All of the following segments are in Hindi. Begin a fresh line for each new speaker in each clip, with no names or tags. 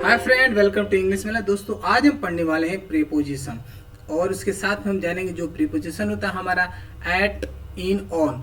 Hi friend, welcome to English Mela. दोस्तों, आज हम पढ़ने वाले हैं प्रीपोजिशन और उसके साथ में हम जानेंगे जो प्रीपोजिशन होता है हमारा एट, इन, ऑन,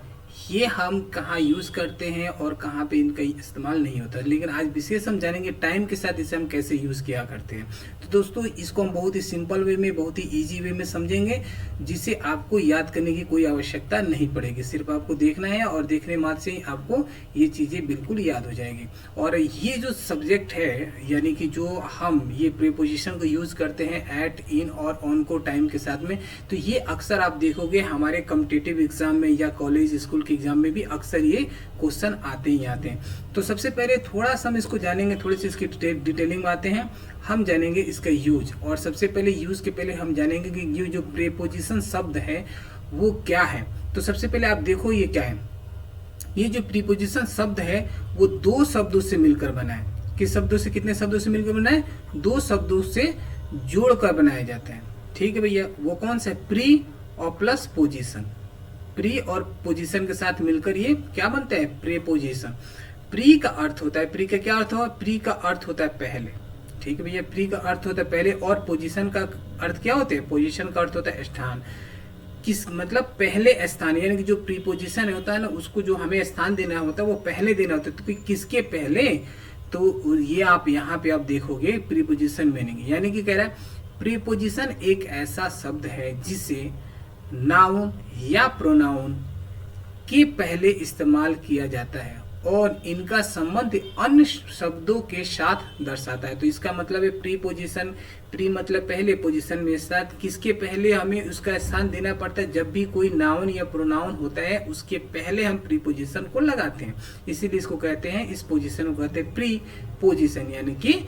ये हम कहाँ यूज करते हैं और कहाँ पे इनका इस्तेमाल नहीं होता। लेकिन आज विशेष हम जानेंगे टाइम के साथ इसे हम कैसे यूज किया करते हैं। तो दोस्तों, इसको हम बहुत ही सिंपल वे में, बहुत ही इजी वे में समझेंगे, जिसे आपको याद करने की कोई आवश्यकता नहीं पड़ेगी। सिर्फ आपको देखना है और देखने मात्र से ही आपको ये चीजें बिल्कुल याद हो जाएगी। और ये जो सब्जेक्ट है, यानी कि जो हम ये प्रीपोजिशन को यूज करते हैं एट, इन और ऑन को टाइम के साथ में, तो ये अक्सर आप देखोगे हमारे कॉम्पिटिटिव एग्जाम में या कॉलेज स्कूल के एग्जाम में भी अक्सर ये क्वेश्चन आते ही आते हैं। तो सबसे पहले थोड़ा सा हम इसको जानेंगे, थोड़ी सी इसकी डिटेलिंग में आते हैं। हम जानेंगे इसका यूज, और सबसे पहले यूज के पहले हम जानेंगे कि ये जो प्रीपोजिशन शब्द है वो क्या है। तो सबसे पहले आप देखो ये क्या है। ये जो प्रीपोजिशन शब्द है वो दो शब्दों से मिलकर बना है। किस शब्दों से, कितने शब्दों से मिलकर बना है? दो शब्दों से जोड़कर बनाया जाता है। ठीक है भैया, वो कौन सा है? प्री और प्लस पोजीशन। प्री और पोजीशन के साथ मिलकर ये क्या बनता है? प्रीपोजिशन। प्री का अर्थ होता है, प्री का क्या अर्थ होता है? प्री का अर्थ होता है पहले। ठीक है भैया, प्री का अर्थ होता है पहले, और पोजीशन का अर्थ क्या होता है? पोजीशन का अर्थ होता है स्थान। किस मतलब पहले स्थान, यानी कि जो प्रीपोजिशन होता है ना, उसको जो हमें स्थान देना होता है वो पहले देना होता है। तो किसके पहले? तो ये आप यहाँ पे आप देखोगे प्रीपोजिशन मीनिंग, यानी कि कह रहा है प्रीपोजिशन एक ऐसा शब्द है जिसे नाउन या प्रोनाउन के पहले इस्तेमाल किया जाता है और इनका संबंध अन्य शब्दों के साथ दर्शाता है। तो इसका मतलब है प्रीपोजिशन, प्री मतलब पहले, पोजीशन में साथ, किसके पहले हमें उसका स्थान देना पड़ता है? जब भी कोई नाउन या प्रोनाउन होता है उसके पहले हम प्रीपोजिशन को लगाते हैं। इसीलिए इसको कहते हैं, इस पोजीशन को कहते हैं प्रीपोजिशन, यानी कि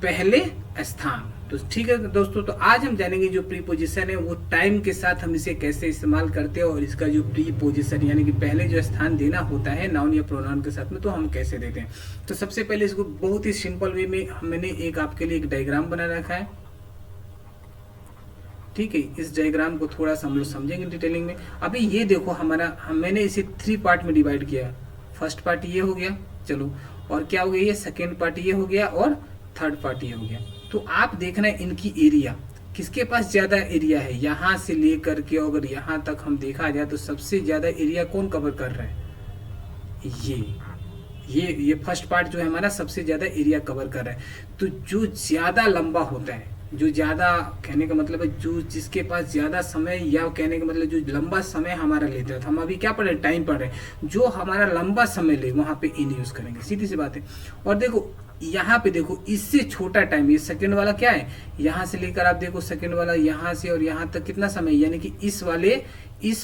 पहले स्थान। तो ठीक है दोस्तों, तो आज हम जानेंगे जो प्रीपोजिशन है वो टाइम के साथ हम इसे कैसे इस्तेमाल करते हैं, और इसका जो प्रीपोजिशन यानी कि पहले जो स्थान देना होता है नाउन या प्रोनाउन के साथ में, तो हम कैसे देते हैं। तो सबसे पहले इसको बहुत ही सिंपल वे में मैंने एक आपके लिए एक डायग्राम बना रखा है। ठीक है, इस डायग्राम को थोड़ा सा हम लोग समझेंगे डिटेलिंग में। अभी ये देखो मैंने इसे 3 पार्ट में डिवाइड किया। फर्स्ट पार्ट ये हो गया, चलो, और क्या हो गया? ये सेकेंड पार्ट ये हो गया, और थर्ड पार्ट ये हो गया। तो आप देखना इनकी एरिया, किसके पास ज्यादा एरिया है? यहां से लेकर के अगर यहां तक हम देखा जाए तो सबसे ज्यादा एरिया कौन कवर कर रहा है? ये फर्स्ट पार्ट जो है हमारा सबसे ज्यादा एरिया कवर कर रहा है। तो जो ज्यादा लंबा होता है, जो ज्यादा, कहने का मतलब है जो जिसके पास ज्यादा समय, या कहने का मतलब जो लंबा समय हमारा लेता है, तो हम अभी क्या पढ़ रहे हैं? टाइम पढ़ रहे हैं। जो हमारा लंबा समय ले वहां पे इन यूज करेंगे, सीधी सी बात है। और देखो यहाँ पे देखो, इससे छोटा टाइम, ये सेकंड वाला क्या है? यहाँ से लेकर आप देखो सेकंड वाला, यहाँ से और यहाँ तक कितना समय, यानी कि इस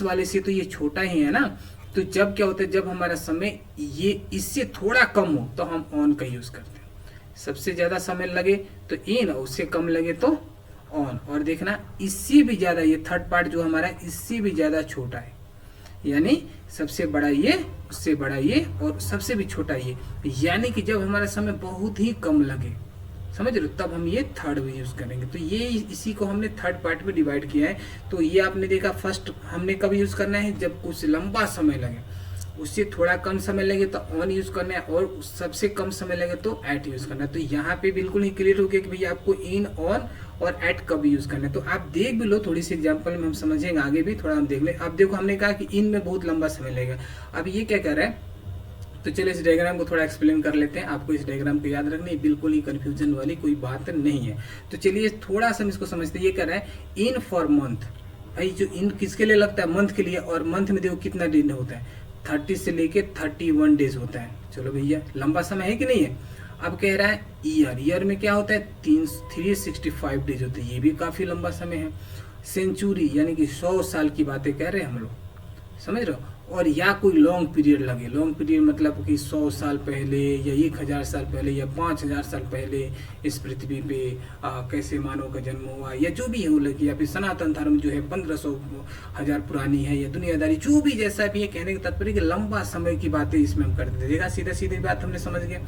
वाले से तो ये छोटा ही है ना। तो जब क्या होता है, जब हमारा समय ये इससे थोड़ा कम हो तो हम ऑन का यूज करते हैं। सबसे ज्यादा समय लगे तो इन, और उससे कम लगे तो ऑन। और देखना इससे भी ज्यादा, ये थर्ड पार्ट जो हमारा इससे भी ज्यादा छोटा है, यानी सबसे बड़ा ये, उससे बड़ा ये, और सबसे भी छोटा ये, यानी कि जब हमारा समय बहुत ही कम लगे, समझ रहे हो, तब हम ये थर्ड में यूज करेंगे। तो ये इसी को हमने थर्ड पार्ट में डिवाइड किया है। तो ये आपने देखा, फर्स्ट हमने कब यूज करना है? जब कुछ लंबा समय लगे, उससे थोड़ा कम समय लगे तो ऑन यूज करना है, और सबसे कम समय लगे तो एट यूज करना है। तो यहाँ पे बिल्कुल ही क्लियर हो गया कि भैया आपको इन, ऑन और एट कब यूज करना है। तो आप देख भी लो, थोड़ी सी एग्जांपल में हम समझेंगे, आगे भी थोड़ा हम देख ले। अब देखो, हमने कहा कि इन में बहुत लंबा समय लगेगा। अब ये क्या कह रहा है? तो चलिए इस डायग्राम को थोड़ा एक्सप्लेन कर लेते हैं। आपको इस डायग्राम को याद रखना है, बिल्कुल ही कंफ्यूजन वाली कोई बात नहीं है। तो चलिए थोड़ा सा हम इसको समझते हैं। ये कह रहा है इन फॉर मंथ। भाई जो इन किसके लिए लगता है? मंथ के लिए। और मंथ में देखो कितना दिन होता है? 30 से लेके 31 डेज होता है। चलो भैया, लंबा समय है कि नहीं है? अब कह रहा है ईयर। ईयर में क्या होता है? 365 डेज होते हैं, ये भी काफी लंबा समय है। सेंचुरी यानी कि 100 साल की बातें कह रहे हैं हम लोग, समझ रहे हो। और या कोई लॉन्ग पीरियड लगे, लॉन्ग पीरियड मतलब कि 100 साल पहले या 1000 साल पहले या 5000 साल पहले इस पृथ्वी पे कैसे मानव का जन्म हुआ, या जो भी हो लगे, या फिर सनातन धर्म जो है 1500 पुरानी है, या दुनियादारी, जो भी जैसा भी है, कहने का तात्पर्य कि लंबा समय की बातें इसमें हम करते देखा, सीधा सीधी बात हमने समझ गया।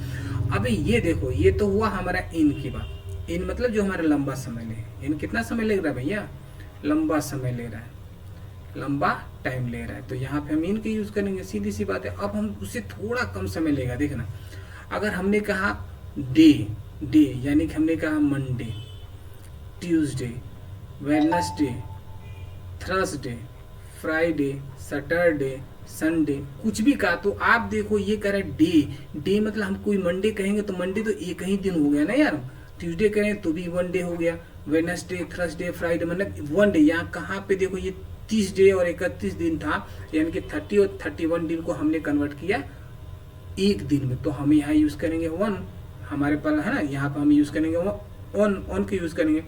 अभी ये देखो, ये तो हुआ हमारा इन की बात। इन मतलब जो हमारा लंबा समय ले, इन कितना समय ले रहा है भैया? लंबा समय ले रहा है, लंबा टाइम ले रहा है। तो यहाँ पे हम इन के यूज करेंगे, सीधी सी बात है। अब हम उससे थोड़ा कम समय लेगा। देखना, अगर हमने कहा डे, डे, यानी कि हमने कहा Monday, Tuesday, Wednesday, Thursday, Friday, Saturday, Sunday, कुछ भी कहा। तो आप देखो ये कह रहा है डे, डे मतलब हम कोई मंडे कहेंगे तो मंडे तो एक ही दिन हो गया ना यार, ट्यूसडे करें तो भी वन डे हो गया, वेडनेसडे, थर्सडे, फ्राइडे मतलब वन डे। यहाँ कहाँ पे देखो ये 30 डे और 31 दिन था, यानी कि 30 और 31 दिन को हमने कन्वर्ट किया एक दिन में, तो हम यहाँ यूज करेंगे वन, हमारे पास है ना, यहाँ पर हम यूज करेंगे ऑन, ऑन को यूज करेंगे।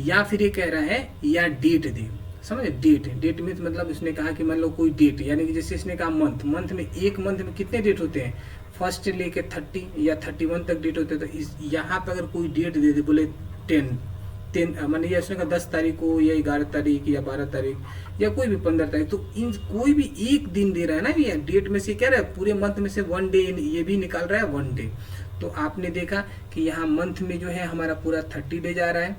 या फिर ये कह रहा है या डेट दे, समझे, डेट, डेट मीन्स मतलब इसने कहा कि मान लो कोई डेट, यानी कि जैसे इसने कहा मंथ, मंथ में एक मंथ में कितने डेट होते हैं, फर्स्ट से लेके 30 या 31 तक डेट होते हैं। तो इस यहाँ पर अगर कोई डेट दे दे, बोले 10 मान लीजिए उसने कहा 10 तारीख को या 11 तारीख या 12 तारीख या कोई भी 15 तारीख, तो इन कोई भी एक दिन दे रहा है ना भैया, डेट में से क्या रहा है, पूरे मंथ में से वन डे ये भी निकाल रहा है, वन डे। तो आपने देखा कि यहाँ मंथ में जो है हमारा पूरा 30 डे जा रहा है,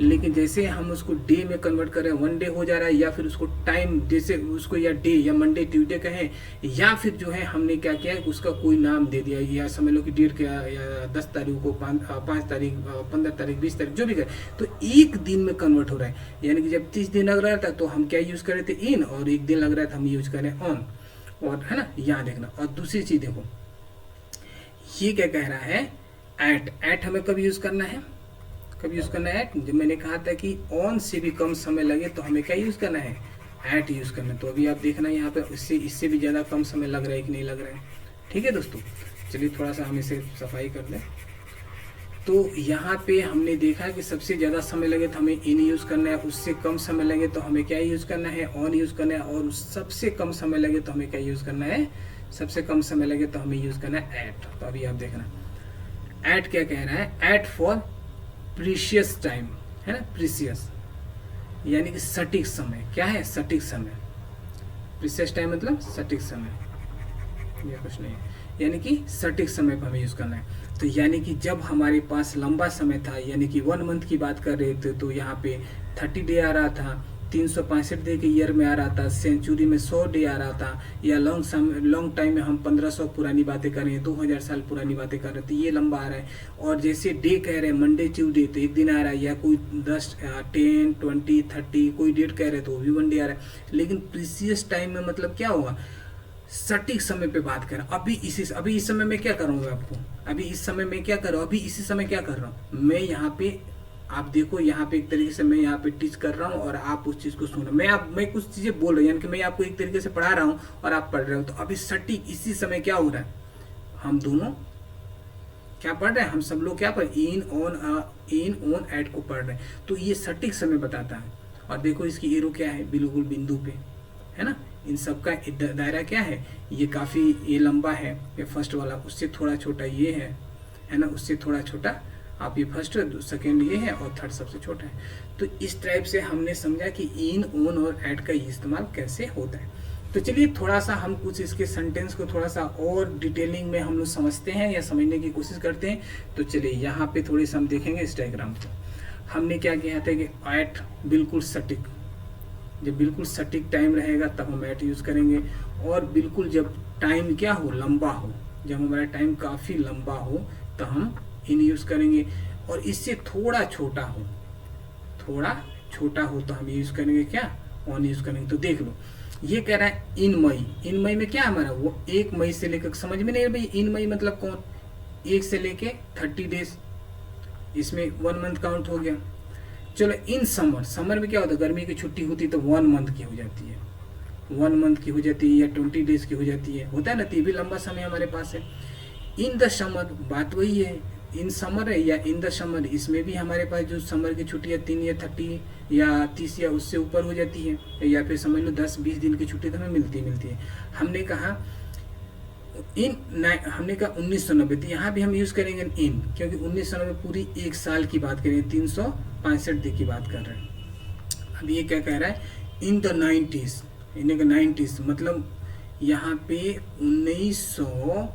लेकिन जैसे हम उसको डे में कन्वर्ट कर रहे हैं वन डे हो जा रहा है, या फिर उसको टाइम जैसे उसको या डे या मंडे ट्यूसडे कहें, या फिर जो है हमने क्या किया उसका कोई नाम दे दिया, या समझ लो कि डेट क्या, या 10 तारीख को 5 तारीख, 15 तारीख, 20 तारीख, जो भी करें, तो एक दिन में कन्वर्ट हो रहा है। यानी कि जब 30 दिन लग रहा था तो हम क्या यूज कर रहे थे इन, और एक दिन लग रहा था हम यूज करें ऑन, और है ना, यहाँ देखना। और दूसरी चीज देखो ये क्या कह रहा है, एट, एट हमें कब यूज करना है, कब यूज करना है, जब मैंने कहा था कि ऑन से भी कम समय लगे तो हमें क्या यूज करना है, एट यूज करना है। तो अभी आप देखना यहाँ पे इससे भी ज्यादा कम समय लग रहा है कि नहीं लग रहा है। ठीक है दोस्तों, चलिए थोड़ा सा हम इसे सफाई कर लें। तो यहाँ पे हमने देखा कि सबसे ज्यादा समय लगे तो हमें इन यूज करना है, उससे कम समय लगे तो हमें क्या यूज करना है, ऑन यूज करना है, और सबसे कम समय लगे तो हमें क्या यूज करना है, सबसे कम समय लगे तो हमें यूज करना है एट। तो अभी आप देखना एट क्या कह रहा है, एट फॉर प्रीशियस टाइम, है ना, प्रीशियस यानी कि सटीक समय, क्या है, सटीक समय, प्रीशियस टाइम मतलब सटीक समय, ये कुछ नहीं है, यानी कि सटीक समय पर हमें यूज करना है। तो यानी कि जब हमारे पास लंबा समय था, यानी कि 1 मंथ की बात कर रहे थे, तो यहाँ पे 30 डे आ रहा था, 365 डे के ईयर में आ रहा था, सेंचुरी में 100 डे आ रहा था, या लॉन्ग टाइम में हम 1500 पुरानी बातें कर रहे हैं, 2000 साल पुरानी बातें कर रहे थे, ये लंबा आ रहा है। और जैसे डे कह रहे हैं मंडे ट्यूसडे तो एक दिन आ रहा है, या कोई 10 10 20 30 कोई डेट कह रहे तो वो भी वन डे आ रहा है। लेकिन प्रीसियस टाइम में मतलब क्या होगा, सटीक समय पे बात करें। अभी इस समय में क्या करूँगा आपको, अभी इस समय में क्या कर रहा हूँ, अभी इसी समय क्या कर रहा हूँ मैं, यहाँ पे आप देखो, यहाँ पे एक तरीके से मैं यहाँ पे टीच कर रहा हूँ और आप उस चीज को सुनो, मैं कुछ चीजें बोल रहा हूँ, यानी कि मैं आपको एक तरीके से पढ़ा रहा हूँ और आप पढ़ रहे हो। तो अभी सटीक इसी समय क्या हो रहा है, हम दोनों क्या पढ़ रहे हैं, हम सब लोग क्या पढ़, इन ऑन एट को पढ़ रहे हैं। तो ये सटीक समय बताता है। और देखो इसकी एरो क्या है, बिल्कुल बिंदु पे, है ना। इन सब का दायरा क्या है, ये काफी ये लंबा है, ये फर्स्ट वाला, उससे थोड़ा छोटा ये है ना, उससे थोड़ा छोटा आप ये फर्स्ट, सेकेंड ये है, और थर्ड सबसे छोटा है। तो इस टाइप से हमने समझा कि इन, ऑन और एट का इस्तेमाल कैसे होता है। तो चलिए थोड़ा सा हम कुछ इसके सेंटेंस को थोड़ा सा और डिटेलिंग में हम लोग समझते हैं या समझने की कोशिश करते हैं। तो चलिए यहाँ पे थोड़ी सा हम देखेंगे इस डायग्राम को। हमने क्या किया था कि एट बिल्कुल सटीक, जब बिल्कुल सटीक टाइम रहेगा तब हम एट यूज करेंगे, और बिल्कुल जब टाइम क्या हो, लंबा हो, जब हमारा टाइम काफी लंबा हो तो हम इन यूज करेंगे, और इससे थोड़ा छोटा हो तो हम यूज करेंगे क्या, ऑन यूज करेंगे। तो देख लो ये कह रहा है इन मई में क्या हमारा वो 1 मई से लेकर, समझ में नहीं भाई इन मई मतलब कौन, 1 से लेके 30 डेज, इसमें 1 मंथ काउंट हो गया। चलो इन समर में क्या होता है, गर्मी की छुट्टी होती तो 1 मंथ की हो जाती है, 1 मंथ की हो जाती है, या 20 डेज की हो जाती है, होता है ना, तो ये भी लंबा समय हमारे पास है। इन द समर बात वही है, इन समर है या इन द समर, इसमें भी हमारे पास जो समर की छुट्टियां 3 या 30 या 30 या उससे ऊपर हो जाती है, या फिर समझ लो 10-20 दिन की छुट्टी तो हमें मिलती है। हमने कहा 1990, तो यहाँ भी हम यूज करेंगे इन, क्योंकि 1990 पूरी 1 साल की बात करेंगे, 365 दिन की बात कर रहे हैं। अब ये क्या कह रहा है, इन द 90s, इन्हें 90s मतलब यहाँ पे 1900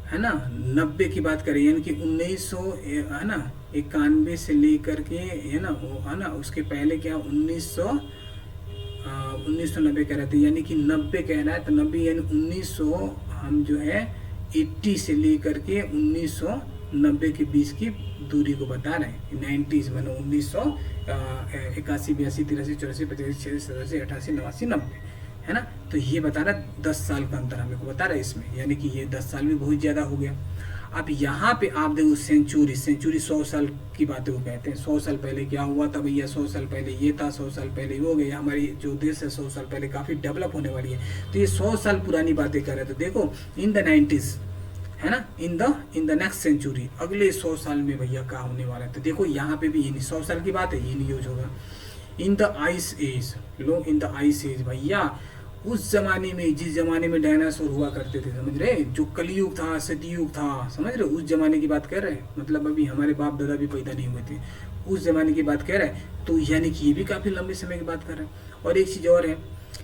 है ना, 90 की बात करें, यानी कि 1900 है ना, 91 से लेकर के है ना, वो है ना, उसके पहले क्या 1990 कह रहे थे, यानी कि 90 कह रहा है, तो 90 यानी 1900 हम जो है 80 से लेकर के 1990 90 के बीच की दूरी को बता रहे हैं। 90s मानो 1981, 82, 83, 84, 85, 86, 87, 88, 89, 90, है ना। तो ये बता रहा 10 साल का अंतर हमें को बता रहा है इसमें, यानी कि ये 10 साल भी बहुत ज़्यादा हो गया। अब यहाँ पे आप देखो सेंचुरी 100 साल की बातें को कहते हैं। 100 साल पहले क्या हुआ था भैया, 100 साल पहले ये था, 100 साल पहले वो हो गया। हमारी जो देश है 100 साल पहले काफ़ी डेवलप होने वाली है, तो ये 100 साल पुरानी बातें कर रहे थे। देखो इन द 90s, है ना, इन द नेक्स्ट सेंचुरी, अगले 100 साल में भैया क्या होने वाला है। तो देखो यहाँ पे भी ये 100 साल की बात है, ये नहीं यूज होगा। इन द आइस एज, लो इन द आइस एज भैया, उस जमाने में, जिस जमाने में डायनासोर हुआ करते थे, समझ रहे, जो कलयुग था, सतयुग था, समझ रहे, उस जमाने की बात कर रहे हैं। मतलब अभी हमारे बाप दादा भी पैदा नहीं हुए थे, उस जमाने की बात कह रहे हैं। तो यानी कि ये भी काफ़ी लंबे समय की बात कर रहे हैं। और एक चीज़ और है,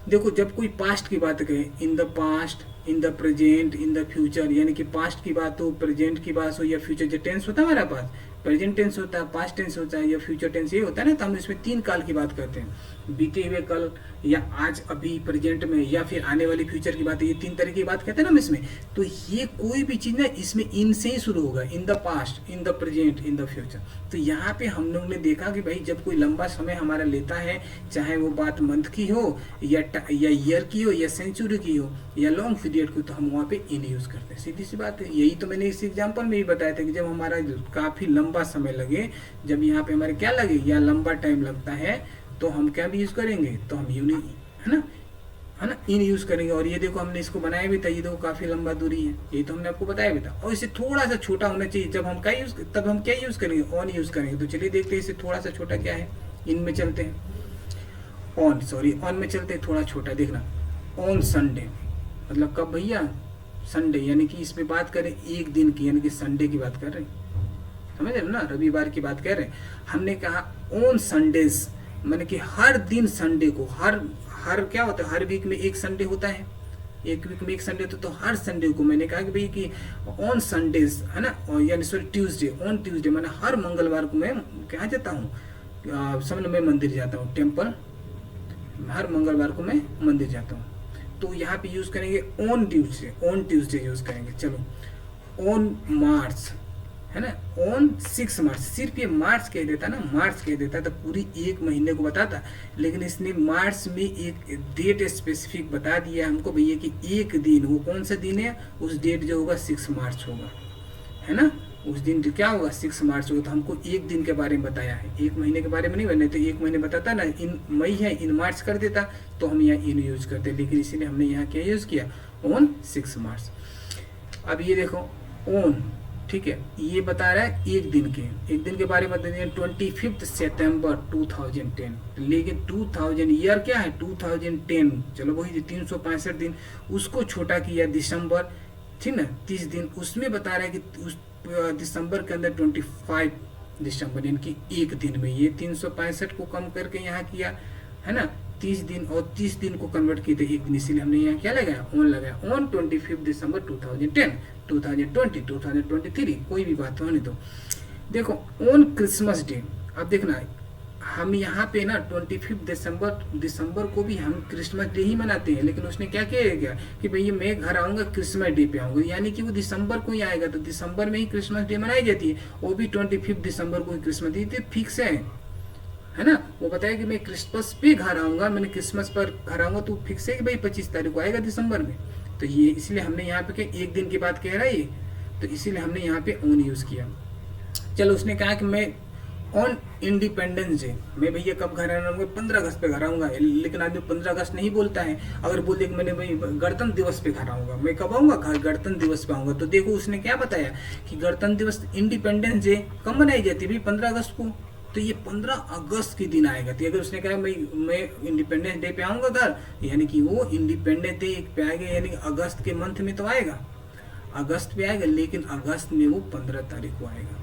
देखो जब कोई पास्ट की बात कहे, in the past, in the present, in the future, यानी कि पास्ट की बात हो, प्रेजेंट की बात हो, या फ्यूचर, जो टेंस होता है हमारे पास, प्रेजेंट टेंस होता है, पास्ट टेंस होता है, या फ्यूचर टेंस ये होता है ना, तो हम इसमें 3 काल की बात करते हैं, बीते हुए कल, या आज अभी प्रेजेंट में, या फिर आने वाली फ्यूचर की बात है। ये 3 तरह की बात कहते हैं ना हम इसमें। तो ये कोई भी चीज़ ना इसमें इन से ही शुरू होगा, in the past, in the present, in the future. तो यहाँ पे हम लोग ने देखा कि भाई जब कोई लंबा समय हमारा लेता है, चाहे वो बात मंथ की हो, या ईयर की हो, या सेंचुरी की हो, या लॉन्ग पीरियड की, तो हम वहाँ पे इन यूज़ करते हैं। सीधी सी बात है। यही तो मैंने इस एग्जाम्पल में भी बताया था कि जब हमारा काफ़ी लंबा समय लगे, जब यहाँ पे हमारे क्या लगे, या लंबा टाइम लगता है, तो हम क्या भी यूज़ करेंगे, तो हम यूनिक, है ना, इन यूज़ करेंगे। और ये देखो हमने इसको बनाया भी था, ये देखो काफ़ी लंबा दूरी है, ये तो हमने आपको बताया भी था। और इसे थोड़ा सा छोटा होना चाहिए, जब हम क्या यूज़, तब हम क्या यूज़ करेंगे, ऑन यूज़ करेंगे। तो चलिए देखते हैं इसे थोड़ा सा छोटा क्या है, इन में चलते हैं, ऑन में चलते हैं, थोड़ा छोटा देखना। ऑन संडे, मतलब कब भैया, संडे, यानी कि इसमें बात करें एक दिन की, यानी कि संडे की बात कर रहे हैं, समझ रहे हो ना, रविवार की बात कर रहे हैं। हमने कहा ऑन संडेज, माने कि हर दिन संडे को, हर क्या होता है, हर वीक में एक संडे होता है, एक वीक में एक संडे होता है, तो हर संडे को मैंने कहा कि भाई कि ऑन संडेज, है ना, यानी सॉरी ट्यूसडे, ऑन ट्यूसडे, मैंने हर मंगलवार को मैं कहाँ जाता हूँ, समझ लो मैं मंदिर जाता हूँ, टेम्पल, हर मंगलवार को मैं मंदिर जाता हूँ। तो यहाँ पे यूज़ करेंगे ऑन ट्यूसडे यूज़ करेंगे। चलो ऑन मार्च, है ना, ऑन 6 मार्च, सिर्फ ये मार्च कह देता ना, मार्च कह देता तो पूरी एक महीने को बताता, लेकिन इसने मार्च में एक डेट स्पेसिफिक बता दिया हमको भैया कि एक दिन, वो कौन सा दिन है, उस डेट जो होगा 6 मार्च होगा, है ना, उस दिन क्या होगा, 6 मार्च होगा। तो हमको एक दिन के बारे में बताया है, एक महीने के बारे में नहीं बने, तो एक महीने बताता ना, इन मई है, इन मार्च कर देता, तो हम यहाँ इन यूज करते, लेकिन इसीलिए हमने यहाँ क्या यूज किया, ऑन 6 मार्च। अब ये देखो ऑन, ठीक है, ये बता रहा है एक दिन के बारे में बता दिया 25 सितंबर 2010, लेकिन 2000 ईयर क्या है 2010, चलो वही 365 दिन, उसको छोटा किया दिसंबर, ठीक ना, 30 दिन, उसमें बता रहा है कि उस दिसंबर के अंदर 25 दिसंबर, यानी कि एक दिन में, ये 365 को कम करके यहाँ किया, है ना, 30 दिन, और 30 दिन को कन्वर्ट किए थे एक दिन, इसीलिए हमने यहाँ क्या लगाया, ऑन लगाया, ऑन 25 दिसंबर 2010, 2020, 2023, कोई भी बात होने दो। देखो ऑन क्रिसमस डे, अब देखना हम यहाँ पे ना 25 दिसंबर को भी हम क्रिसमस डे ही मनाते हैं, लेकिन उसने क्या किया कि भैया मैं घर आऊँगा क्रिसमस डे पे आऊँगा, यानी कि वो दिसंबर को ही आएगा, तो दिसंबर में ही क्रिसमस डे मनाई जाती है, वो भी 25 दिसंबर को ही क्रिसमस डे फिक्स है ना। वो बताया कि मैं क्रिसमस पे घर आऊँगा, मैंने क्रिसमस पर घर आऊँगा, तो फिक्स है कि भाई 25 तारीख को आएगा दिसंबर में। तो ये इसलिए हमने यहाँ पे एक दिन की बात कह रहा है ये, तो इसीलिए हमने यहाँ पे ऑन यूज़ किया। चलो उसने कहा कि मैं ऑन इंडिपेंडेंस डे, मैं भैया कब घर आऊँगा, 15 अगस्त पे घर आऊँगा, लेकिन आदमी 15 अगस्त नहीं बोलता है। अगर बोल दे कि मैंने भाई गणतंत्र दिवस पे घर आऊँगा, मैं कब आऊँगा घर, गणतंत्र दिवस पे आऊँगा। तो देखो उसने क्या बताया कि गणतंत्र दिवस, इंडिपेंडेंस डे कब मनाई जाती है भाई, 15 अगस्त को, तो ये 15 अगस्त के दिन आएगा। तो अगर उसने कहा मैं इंडिपेंडेंस डे पे आऊँगा घर, यानी कि वो इंडिपेंडेंस डे पे आएगा, यानी अगस्त के मंथ में तो आएगा, अगस्त पे आएगा, लेकिन अगस्त में वो 15 तारीख को आएगा,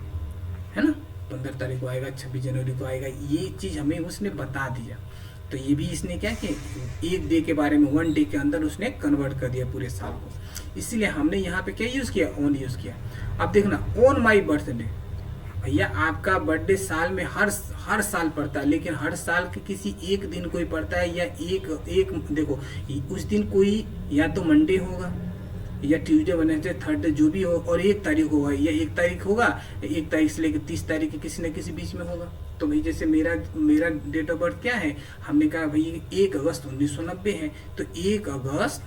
है ना, 15 तारीख को आएगा, 26 जनवरी को आएगा, ये चीज़ हमें उसने बता दिया। तो ये भी इसने क्या कि एक डे के बारे में, 1 डे के अंदर उसने कन्वर्ट कर दिया पूरे साल को, इसीलिए हमने यहाँ पे क्या यूज़ किया, ऑन यूज़ किया। अब देखना ऑन माई बर्थडे, भैया आपका बर्थडे साल में हर साल पड़ता है, लेकिन हर साल के किसी एक दिन कोई पड़ता है, या एक देखो उस दिन कोई या तो मंडे होगा, या ट्यूजडे वेडनेसडे थर्सडे जो भी हो, और 1 तारीख होगा या 1 तारीख होगा, 1 तारीख से लेकर 30 तारीख के किसी न किसी बीच में होगा। तो भाई जैसे मेरा मेरा डेट ऑफ बर्थ क्या है, हमने कहा भाई 1 अगस्त 1990 है, तो 1 अगस्त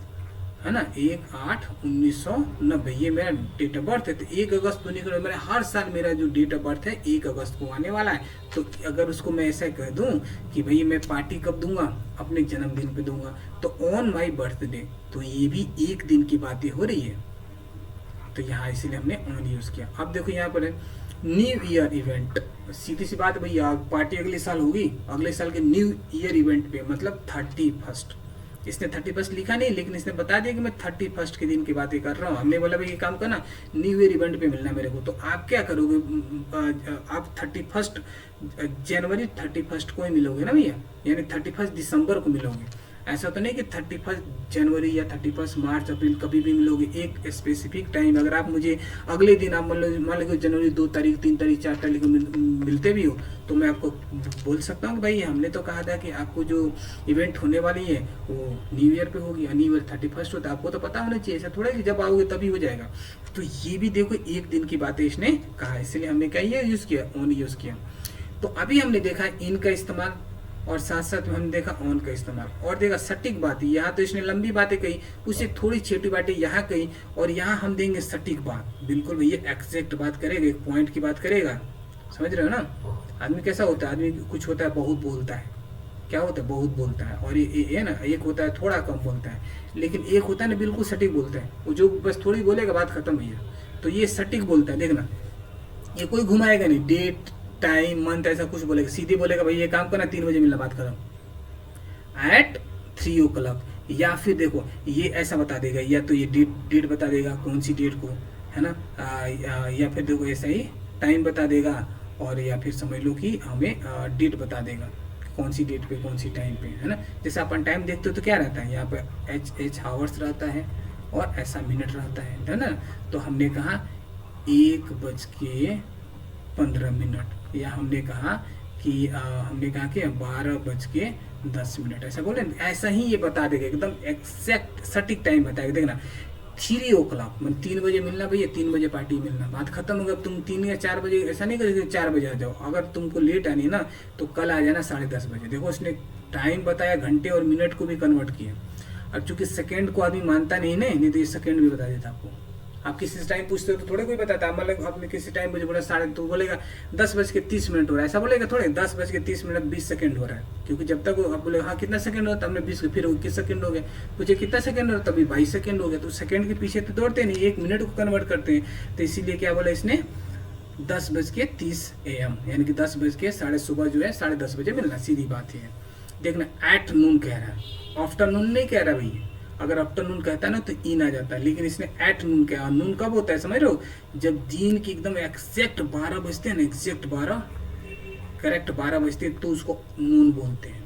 है ना, 1/8/1990 ये मेरा डेट ऑफ बर्थ है। तो 1 अगस्त 1990 मेरा हर साल मेरा जो डेट ऑफ बर्थ है 1 अगस्त को आने वाला है। तो अगर उसको मैं ऐसा कह दूं कि भाई मैं पार्टी कब दूंगा, अपने जन्मदिन पे दूंगा, तो ऑन माई बर्थडे, तो ये भी एक दिन की बातें हो रही है। तो यहाँ इसीलिए हमने ऑन यूज किया। अब देखो यहाँ पर है न्यू ईयर इवेंट, सीधी सी बात है भैया, पार्टी अगले साल होगी, अगले साल के न्यू ईयर इवेंट पे, मतलब 31st। इसने 31st लिखा नहीं, लेकिन इसने बता दिया कि मैं 31st के दिन की बातें कर रहा हूँ। हमने बोला भाई ये काम करना, न्यू ईयर इवेंट पे मिलना मेरे को। तो आप क्या करोगे, आप 31st जनवरी 31st को ही मिलोगे ना भैया, यानी 31st दिसंबर को मिलोगे। ऐसा तो नहीं कि 31st जनवरी या 31st मार्च अप्रैल कभी भी मिलोगे, एक स्पेसिफिक टाइम। अगर आप मुझे अगले दिन, आप मान लो जनवरी 2 तारीख 3 तारीख 4 तारीख को मिलते भी हो, तो मैं आपको बोल सकता हूँ कि भाई हमने तो कहा था कि आपको जो इवेंट होने वाली है वो न्यू ईयर पे होगी, न्यू ईयर 31st होता है, आपको तो पता होना चाहिए। ऐसा थोड़ा कि जब आओगे तभी हो जाएगा। तो ये भी देखो एक दिन की बातें इसने कहा, इसलिए हमने क्या ये यूज किया, ऑन यूज किया। तो अभी हमने देखा इन का इस्तेमाल, और साथ साथ में हमने देखा ऑन का इस्तेमाल, और देखा सटीक बात। यहाँ तो इसने लंबी बातें कही, उसे थोड़ी छोटी बातें यहाँ कही, और यहाँ हम देंगे सटीक बात। बिल्कुल भैया एग्जैक्ट बात करेगा, एक पॉइंट की बात करेगा। समझ रहे हो ना, आदमी कैसा होता है, आदमी कुछ होता है बहुत बोलता है, क्या होता है बहुत बोलता है, और ये ना एक होता है थोड़ा कम बोलता है, लेकिन एक होता है ना बिल्कुल सटीक बोलता है, वो जो बस थोड़ी बोलेगा बात खत्म भैया। तो ये सटीक बोलता है, देखना ये कोई घुमाएगा नहीं, डेट टाइम मंथ ऐसा कुछ बोलेगा, सीधे बोलेगा भाई ये काम करना 3 बजे मिलना, बात खत्म, एट 3 o'clock। या फिर देखो ये ऐसा बता देगा, या तो ये डेट बता देगा कौन सी डेट को, है ना, या फिर देखो ऐसा ही टाइम बता देगा, और या फिर समझ लो कि हमें डेट बता देगा कौन सी डेट पे कौन सी टाइम पे, है ना। जैसे अपन टाइम देखते हो तो क्या रहता है, यहाँ पे एच आवर्स रहता है और ऐसा मिनट रहता है ना। तो हमने कहा 1:15, या हमने कहा कि 12:10, ऐसा बोले, ऐसा ही ये बता देगा, एकदम एग्जैक्ट सटीक टाइम बताएगा। देखना 3 o'clock, मतलब 3 बजे मिलना भैया, 3 बजे पार्टी मिलना, बात खत्म होगा। तुम 3 या 4 बजे, ऐसा नहीं करोगे 4 बजे आ जाओ, अगर तुमको लेट आनी है ना तो कल आ जाना 10:30 बजे। देखो उसने टाइम बताया, घंटे और मिनट को भी कन्वर्ट किया। अब चूंकि सेकेंड को आदमी मानता नहीं तो ये सेकेंड भी बता देता आपको। आप किसी टाइम पूछते हो तो थोड़े कोई बताता, मतलब आपने किसी टाइम मुझे बोला तो बोलेगा 10:30 हो रहा है, ऐसा बोलेगा थोड़े, 10:30 20 सेकंड हो रहा है। क्योंकि जब तक आप बोले हाँ कितना सेकंड हो, तब 20, फिर 21 सेकंड हो गए, पूछे कितना सेकंड हो, तभी 22 सेकंड हो गया। तो सेकंड के पीछे तो दौड़ते नहीं, 1 मिनट को कन्वर्ट करते हैं। तो इसीलिए क्या बोला इसने 10:30 AM, यानी कि 10 बज के सुबह जो है 10:30 बजे मिलना, सीधी बात है। देखना एट नून कह रहा है, आफ्टरनून नहीं कह रहा भैया। अगर आफ्टरनून कहता है ना तो इन आ जाता है, लेकिन इसने एट नून कहा। नून कब होता है समझ रहे हो, जब दिन की एकदम एग्जैक्ट 12 बजते हैं ना, एग्जैक्ट 12 करेक्ट 12 बजते हैं, तो उसको नून बोलते हैं।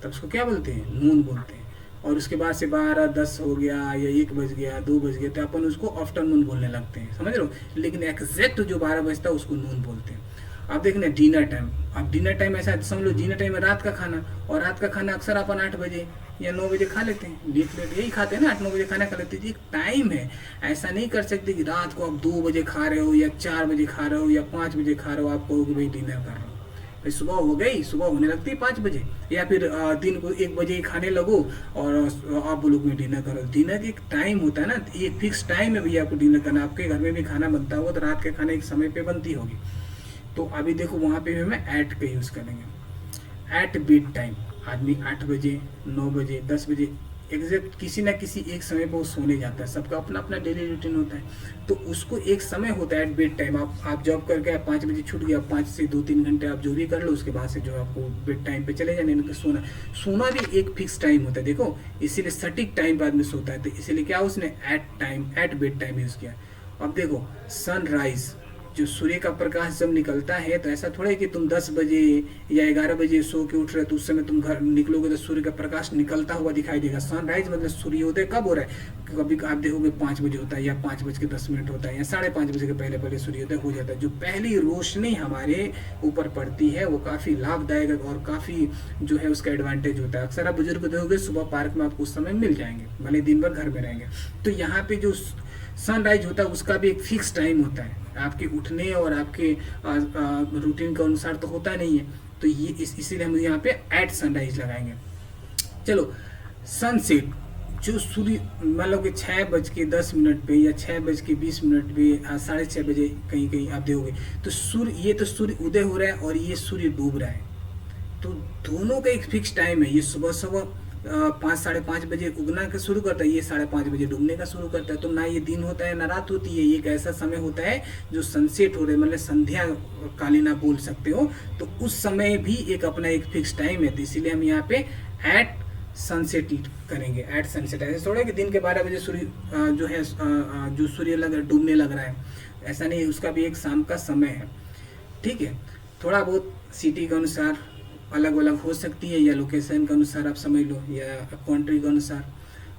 तब उसको क्या बोलते हैं, नून बोलते हैं। और उसके बाद से 12:10 हो गया या 1 बज गया 2 बज गया, तो अपन उसको आफ्टरनून बोलने लगते हैं, समझ रहे हो। लेकिन एग्जैक्ट जो 12 बजता है उसको नून बोलते हैं। अब देखना डिनर टाइम, अब डिनर टाइम ऐसा समझ लो, डिनर टाइम है रात का खाना, और रात का खाना अक्सर अपन 8 बजे या 9 बजे खा लेते हैं, लेट यही खाते हैं ना, 8-9 बजे खाना खा लेते हैं। एक टाइम है, ऐसा नहीं कर सकते कि रात को आप 2 बजे खा रहे हो या 4 बजे खा रहे हो या 5 बजे खा रहे हो, आप कहोगे भाई डिनर कर रहे हो। भाई सुबह हो गई, सुबह होने लगती है 5 बजे, या फिर दिन को 1 बजे ही खाने लगो और आप बोलो मैं डिनर करो। डिनर एक टाइम होता है ना, एक फिक्स टाइम है भैया आपको डिनर करना। आपके घर में भी खाना बनता होगा तो रात के खाने एक समय पे बनती होगी। तो अभी देखो वहाँ पे हमें एट का यूज़ करेंगे, एट बेड टाइम। आदमी 8 बजे 9 बजे 10 बजे एग्जैक्ट किसी ना किसी एक समय पर वो सोने जाता है, सबका अपना अपना डेली रूटीन होता है। तो उसको एक समय होता है एट बेड टाइम। आप जॉब करके 5 बजे छूट गया, 5 से 2-3 घंटे आप जो भी कर लो, उसके बाद से जो आपको बेड टाइम पे चले जाने, इनका सोना भी एक फिक्स टाइम होता है। देखो इसीलिए सटीक टाइम बाद में सोता है, तो इसीलिए क्या उसने एट बेड टाइम यूज़ किया। अब देखो सनराइज, जो सूर्य का प्रकाश जब निकलता है, तो ऐसा थोड़ा है कि तुम 10 बजे या 11 बजे सो के उठ रहे हो तो उस समय तुम घर निकलोगे तो सूर्य का प्रकाश निकलता हुआ दिखाई देगा। सनराइज मतलब सूर्योदय कब हो रहा है, कभी आप देखोगे 5 बजे होता है या 5:10 होता है या 5:30 बजे के पहले पहले सूर्योदय हो जाता है। जो पहली रोशनी हमारे ऊपर पड़ती है वो काफ़ी लाभदायक और काफ़ी जो है उसका एडवांटेज होता है। अक्सर आप बुजुर्ग देखोगे सुबह पार्क में आपको उस समय मिल जाएंगे, भले दिन भर घर में रहेंगे। तो यहाँ पे जो सनराइज होता है उसका भी एक फिक्स टाइम होता है, आपके उठने और आपके रूटीन के अनुसार तो होता नहीं है। तो ये इसीलिए हम यहाँ पे एट सनराइज लगाएंगे। चलो सनसेट, जो सूर्य मान लो कि 6:10 पे या 6:20 पे 6:30 बजे कहीं कहीं आप देखोगे तो सूर्य, ये तो सूर्य उदय हो रहा है और ये सूर्य डूब रहा है, तो दोनों का एक फिक्स टाइम है। ये सुबह सुबह 5-5:30 बजे उगना का शुरू करता है, ये 5:30 बजे डूबने का शुरू करता है। तो ना ये दिन होता है ना रात होती है, ये एक ऐसा समय होता है जो सनसेट हो रहा है, मतलब संध्या कालीन आप बोल सकते हो। तो उस समय भी एक अपना एक फिक्स टाइम है, तो इसीलिए हम यहाँ पे एट सनसेट करेंगे। एट सनसेट ऐसे थोड़ा कि दिन के 12 बजे सूर्य जो है जो सूर्य डूबने लग रहा है, ऐसा नहीं, उसका भी एक शाम का समय है। ठीक है, थोड़ा बहुत सिटी के अनुसार अलग अलग हो सकती है या लोकेशन के अनुसार आप समझ लो या कंट्री के अनुसार,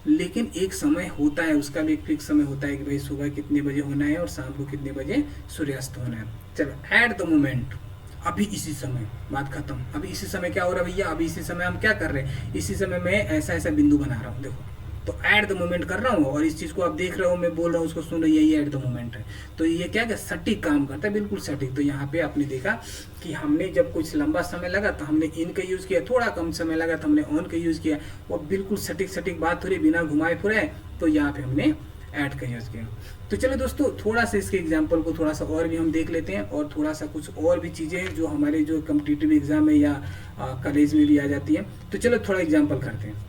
लेकिन एक समय होता है, उसका भी एक फिक्स समय होता है कि भाई सुबह कितने बजे होना है और शाम को कितने बजे सूर्यास्त होना है। चलो एट द मोमेंट, अभी इसी समय, बात खत्म। अभी इसी समय क्या हो रहा है भैया, अभी इसी समय हम क्या कर रहे हैं, इसी समय मैं ऐसा ऐसा बिंदु बना रहा हूँ, देखो तो एट द मोमेंट कर रहा हूँ और इस चीज को आप देख रहे हो, मैं बोल रहा हूँ उसको सुन रहे, यही एट द मोमेंट है। तो ये क्या सटीक काम करता है, बिल्कुल सटीक। तो यहाँ पे आपने देखा कि हमने जब कुछ लंबा समय लगा तो हमने इन का यूज किया, थोड़ा कम समय लगा तो हमने ऑन का यूज किया, वो बिल्कुल सटीक सटीक बात हो रही बिना घुमाए फिराए, तो यहाँ पे हमने ऐड का यूज किया। तो चलो दोस्तों थोड़ा सा इसके एग्जाम्पल को थोड़ा सा और भी हम देख लेते हैं और थोड़ा सा कुछ और भी चीजें हैं जो हमारे जो कॉम्पिटिटिव एग्जाम है या कॉलेज में भी आ जाती है। तो चलो थोड़ा एग्जाम्पल करते हैं,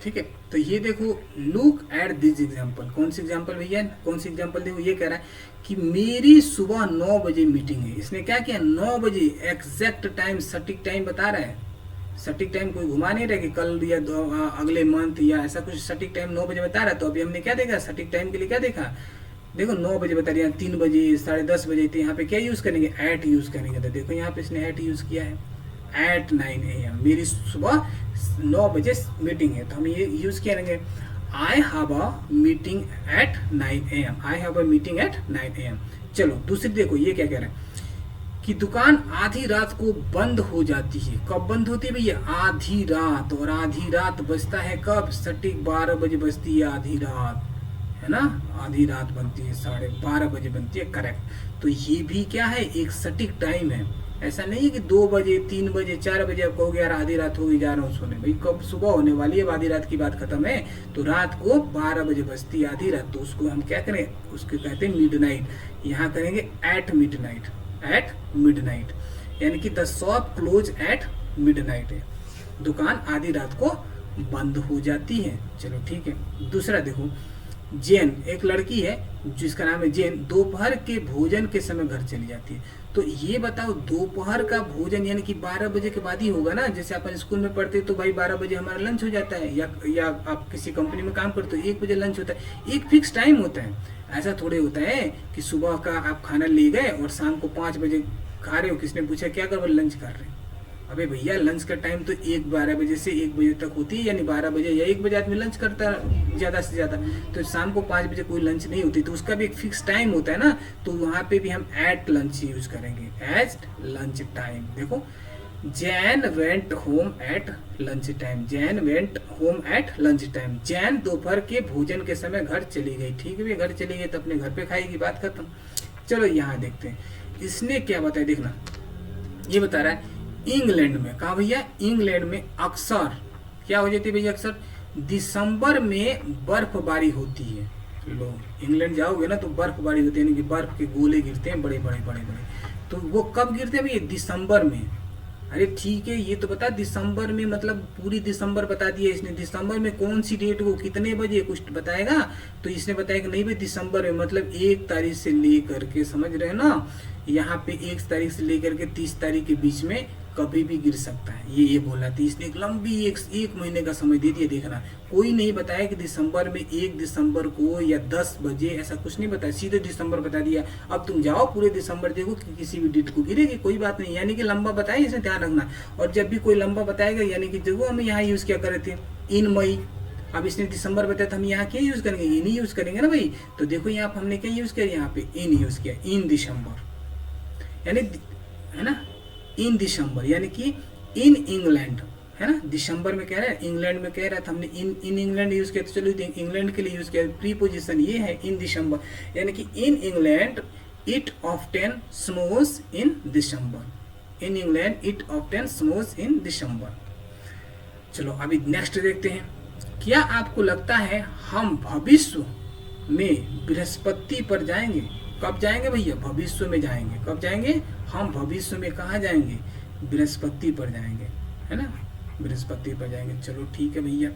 ठीक है। तो ये देखो, लुक एट दिस एग्जाम्पल। कौन सी एग्जाम्पल भैया, कौन सी एग्जाम्पल देखो, ये कह रहा है कि मेरी सुबह 9 बजे मीटिंग है। इसने क्या किया, 9 बजे एग्जैक्ट टाइम, सटीक टाइम बता रहा है। सटीक टाइम कोई घुमा नहीं रहा कि कल या अगले मंथ या ऐसा कुछ, सटीक टाइम 9 बजे बता रहा है। तो अभी हमने क्या देखा, सटीक टाइम के लिए क्या देखा, देखो 9 बजे बता रहा है, 3 बजे 10:30 बजे, तो यहाँ पे क्या यूज करेंगे, एट यूज करेंगे। तो देखो यहाँ पे इसने एट यूज किया है, एट 9 AM, मेरी सुबह 9 बजे मीटिंग है, तो हम ये यूज करेंगे, I have a meeting at 9 AM, I have a meeting at 9 AM। चलो दूसरी देखो, ये क्या कह रहा है कि दुकान आधी रात को बंद हो जाती है। कब बंद होती है भैया, आधी रात, और आधी रात बजता है कब, सटीक 12 बजे बजती है आधी रात, है ना, आधी रात बनती है 12:30 बजे बनती है, करेक्ट। तो ये भी क्या है, एक सटीक टाइम है। ऐसा नहीं है कि 2 बजे 3 बजे 4 बजे आप कहोगे यार आधी रात हो गई जा रहा हूँ सोने, भाई कब सुबह होने वाली है, आधी रात की बात खत्म है। तो रात को 12 बजे बजती है आधी रात, तो उसको हम क्या करें, उसको कहते हैं मिडनाइट। यहाँ करेंगे एट मिडनाइट, एट मिडनाइट, यानी कि the shop close eight midnight है, दुकान आधी रात को बंद हो जाती है। चलो ठीक है। दूसरा देखो, जैन, एक लड़की है जिसका नाम है जैन, दोपहर के भोजन के समय घर चली जाती है। तो ये बताओ, दोपहर का भोजन यानी कि 12 बजे के बाद ही होगा ना, जैसे अपन स्कूल में पढ़ते तो भाई 12 बजे हमारा लंच हो जाता है, या आप किसी कंपनी में काम करते हो 1 बजे लंच होता है, एक फिक्स टाइम होता है। ऐसा थोड़े होता है कि सुबह का आप खाना ले गए और शाम को 5 बजे खा रहे हो, किसने पूछा क्या कर, लंच कर रहे हैं। अबे भैया लंच का टाइम तो 12 बजे से 1 बजे तक होती है, यानी 12 बजे या 1 बजे आदमी लंच करता है ज़्यादा से ज़्यादा, तो शाम को 5 बजे कोई लंच नहीं होती, तो उसका भी एक फिक्स टाइम होता है ना। तो वहाँ पे भी हम एट लंच यूज करेंगे, एज लंच टाइम। देखो, Jain went home at lunch time, Jain went home at lunch time, Jain दोपहर के भोजन के समय घर चली गई। ठीक है, घर चली गई तो अपने घर पे खाएगी, बात खत्म। चलो यहाँ देखते हैं इसने क्या बताया, देखना ये बता रहा है इंग्लैंड में, कहा भैया इंग्लैंड में अक्सर क्या हो जाती है भैया, अक्सर दिसंबर में बर्फबारी होती है। लो इंग्लैंड जाओगे ना तो बर्फबारी होती है, यानी कि बर्फ के गोले गिरते हैं बड़े बड़े बड़े बड़े। तो वो कब गिरते हैं भैया, दिसंबर में। अरे ठीक है, ये तो बता दिसंबर में, मतलब पूरी दिसंबर बता दिया इसने, दिसंबर में कौन सी डेट को कितने बजे कुछ बताएगा। तो इसने बताया कि नहीं भाई दिसंबर में मतलब 1 तारीख से लेकर के, समझ रहे हैं ना, यहाँ पे 1 तारीख से लेकर के 30 तारीख के बीच में कभी भी गिर सकता है, ये बोला था इसने। एक लंबी एक महीने का समय दे दिया। देखना कोई नहीं बताया कि दिसंबर में 1 दिसंबर को या 10 बजे, ऐसा कुछ नहीं बताया, सीधे दिसंबर बता दिया। अब तुम जाओ पूरे दिसंबर देखो कि किसी भी डेट को गिरेगी, कोई बात नहीं, यानी कि लंबा बताए, इसे ध्यान रखना। और जब भी कोई लंबा बताएगा, यानी कि जब हम यहाँ यूज क्या करे थे, इन मई, अब इसने दिसंबर बताया था, हम यहाँ क्या यूज करेंगे, इन ही यूज करेंगे ना भाई। तो देखो यहाँ पर हमने क्या यूज किया, यहाँ पे इन यूज किया, इन दिसंबर, यानी है ना, इन दिसंबर, यानी कि इन इंग्लैंड, है ना, दिसंबर में कह रहा है, इंग्लैंड में कह रहा था हमने इन इंग्लैंड यूज किया, तो चलो इंग्लैंड के लिए यूज किया, प्रीपोजिशन ये है इन दिसंबर, यानी कि in England it often snows in December, in England it often snows in December. चलो अभी नेक्स्ट देखते हैं, क्या आपको लगता है हम भविष्य में बृहस्पति पर जाएंगे? कब जाएंगे भैया? भविष्य में जाएंगे। कब जाएंगे? हम भविष्य में कहाँ जाएंगे? बृहस्पति पर जाएंगे, है ना, बृहस्पति पर जाएंगे। चलो ठीक है भैया,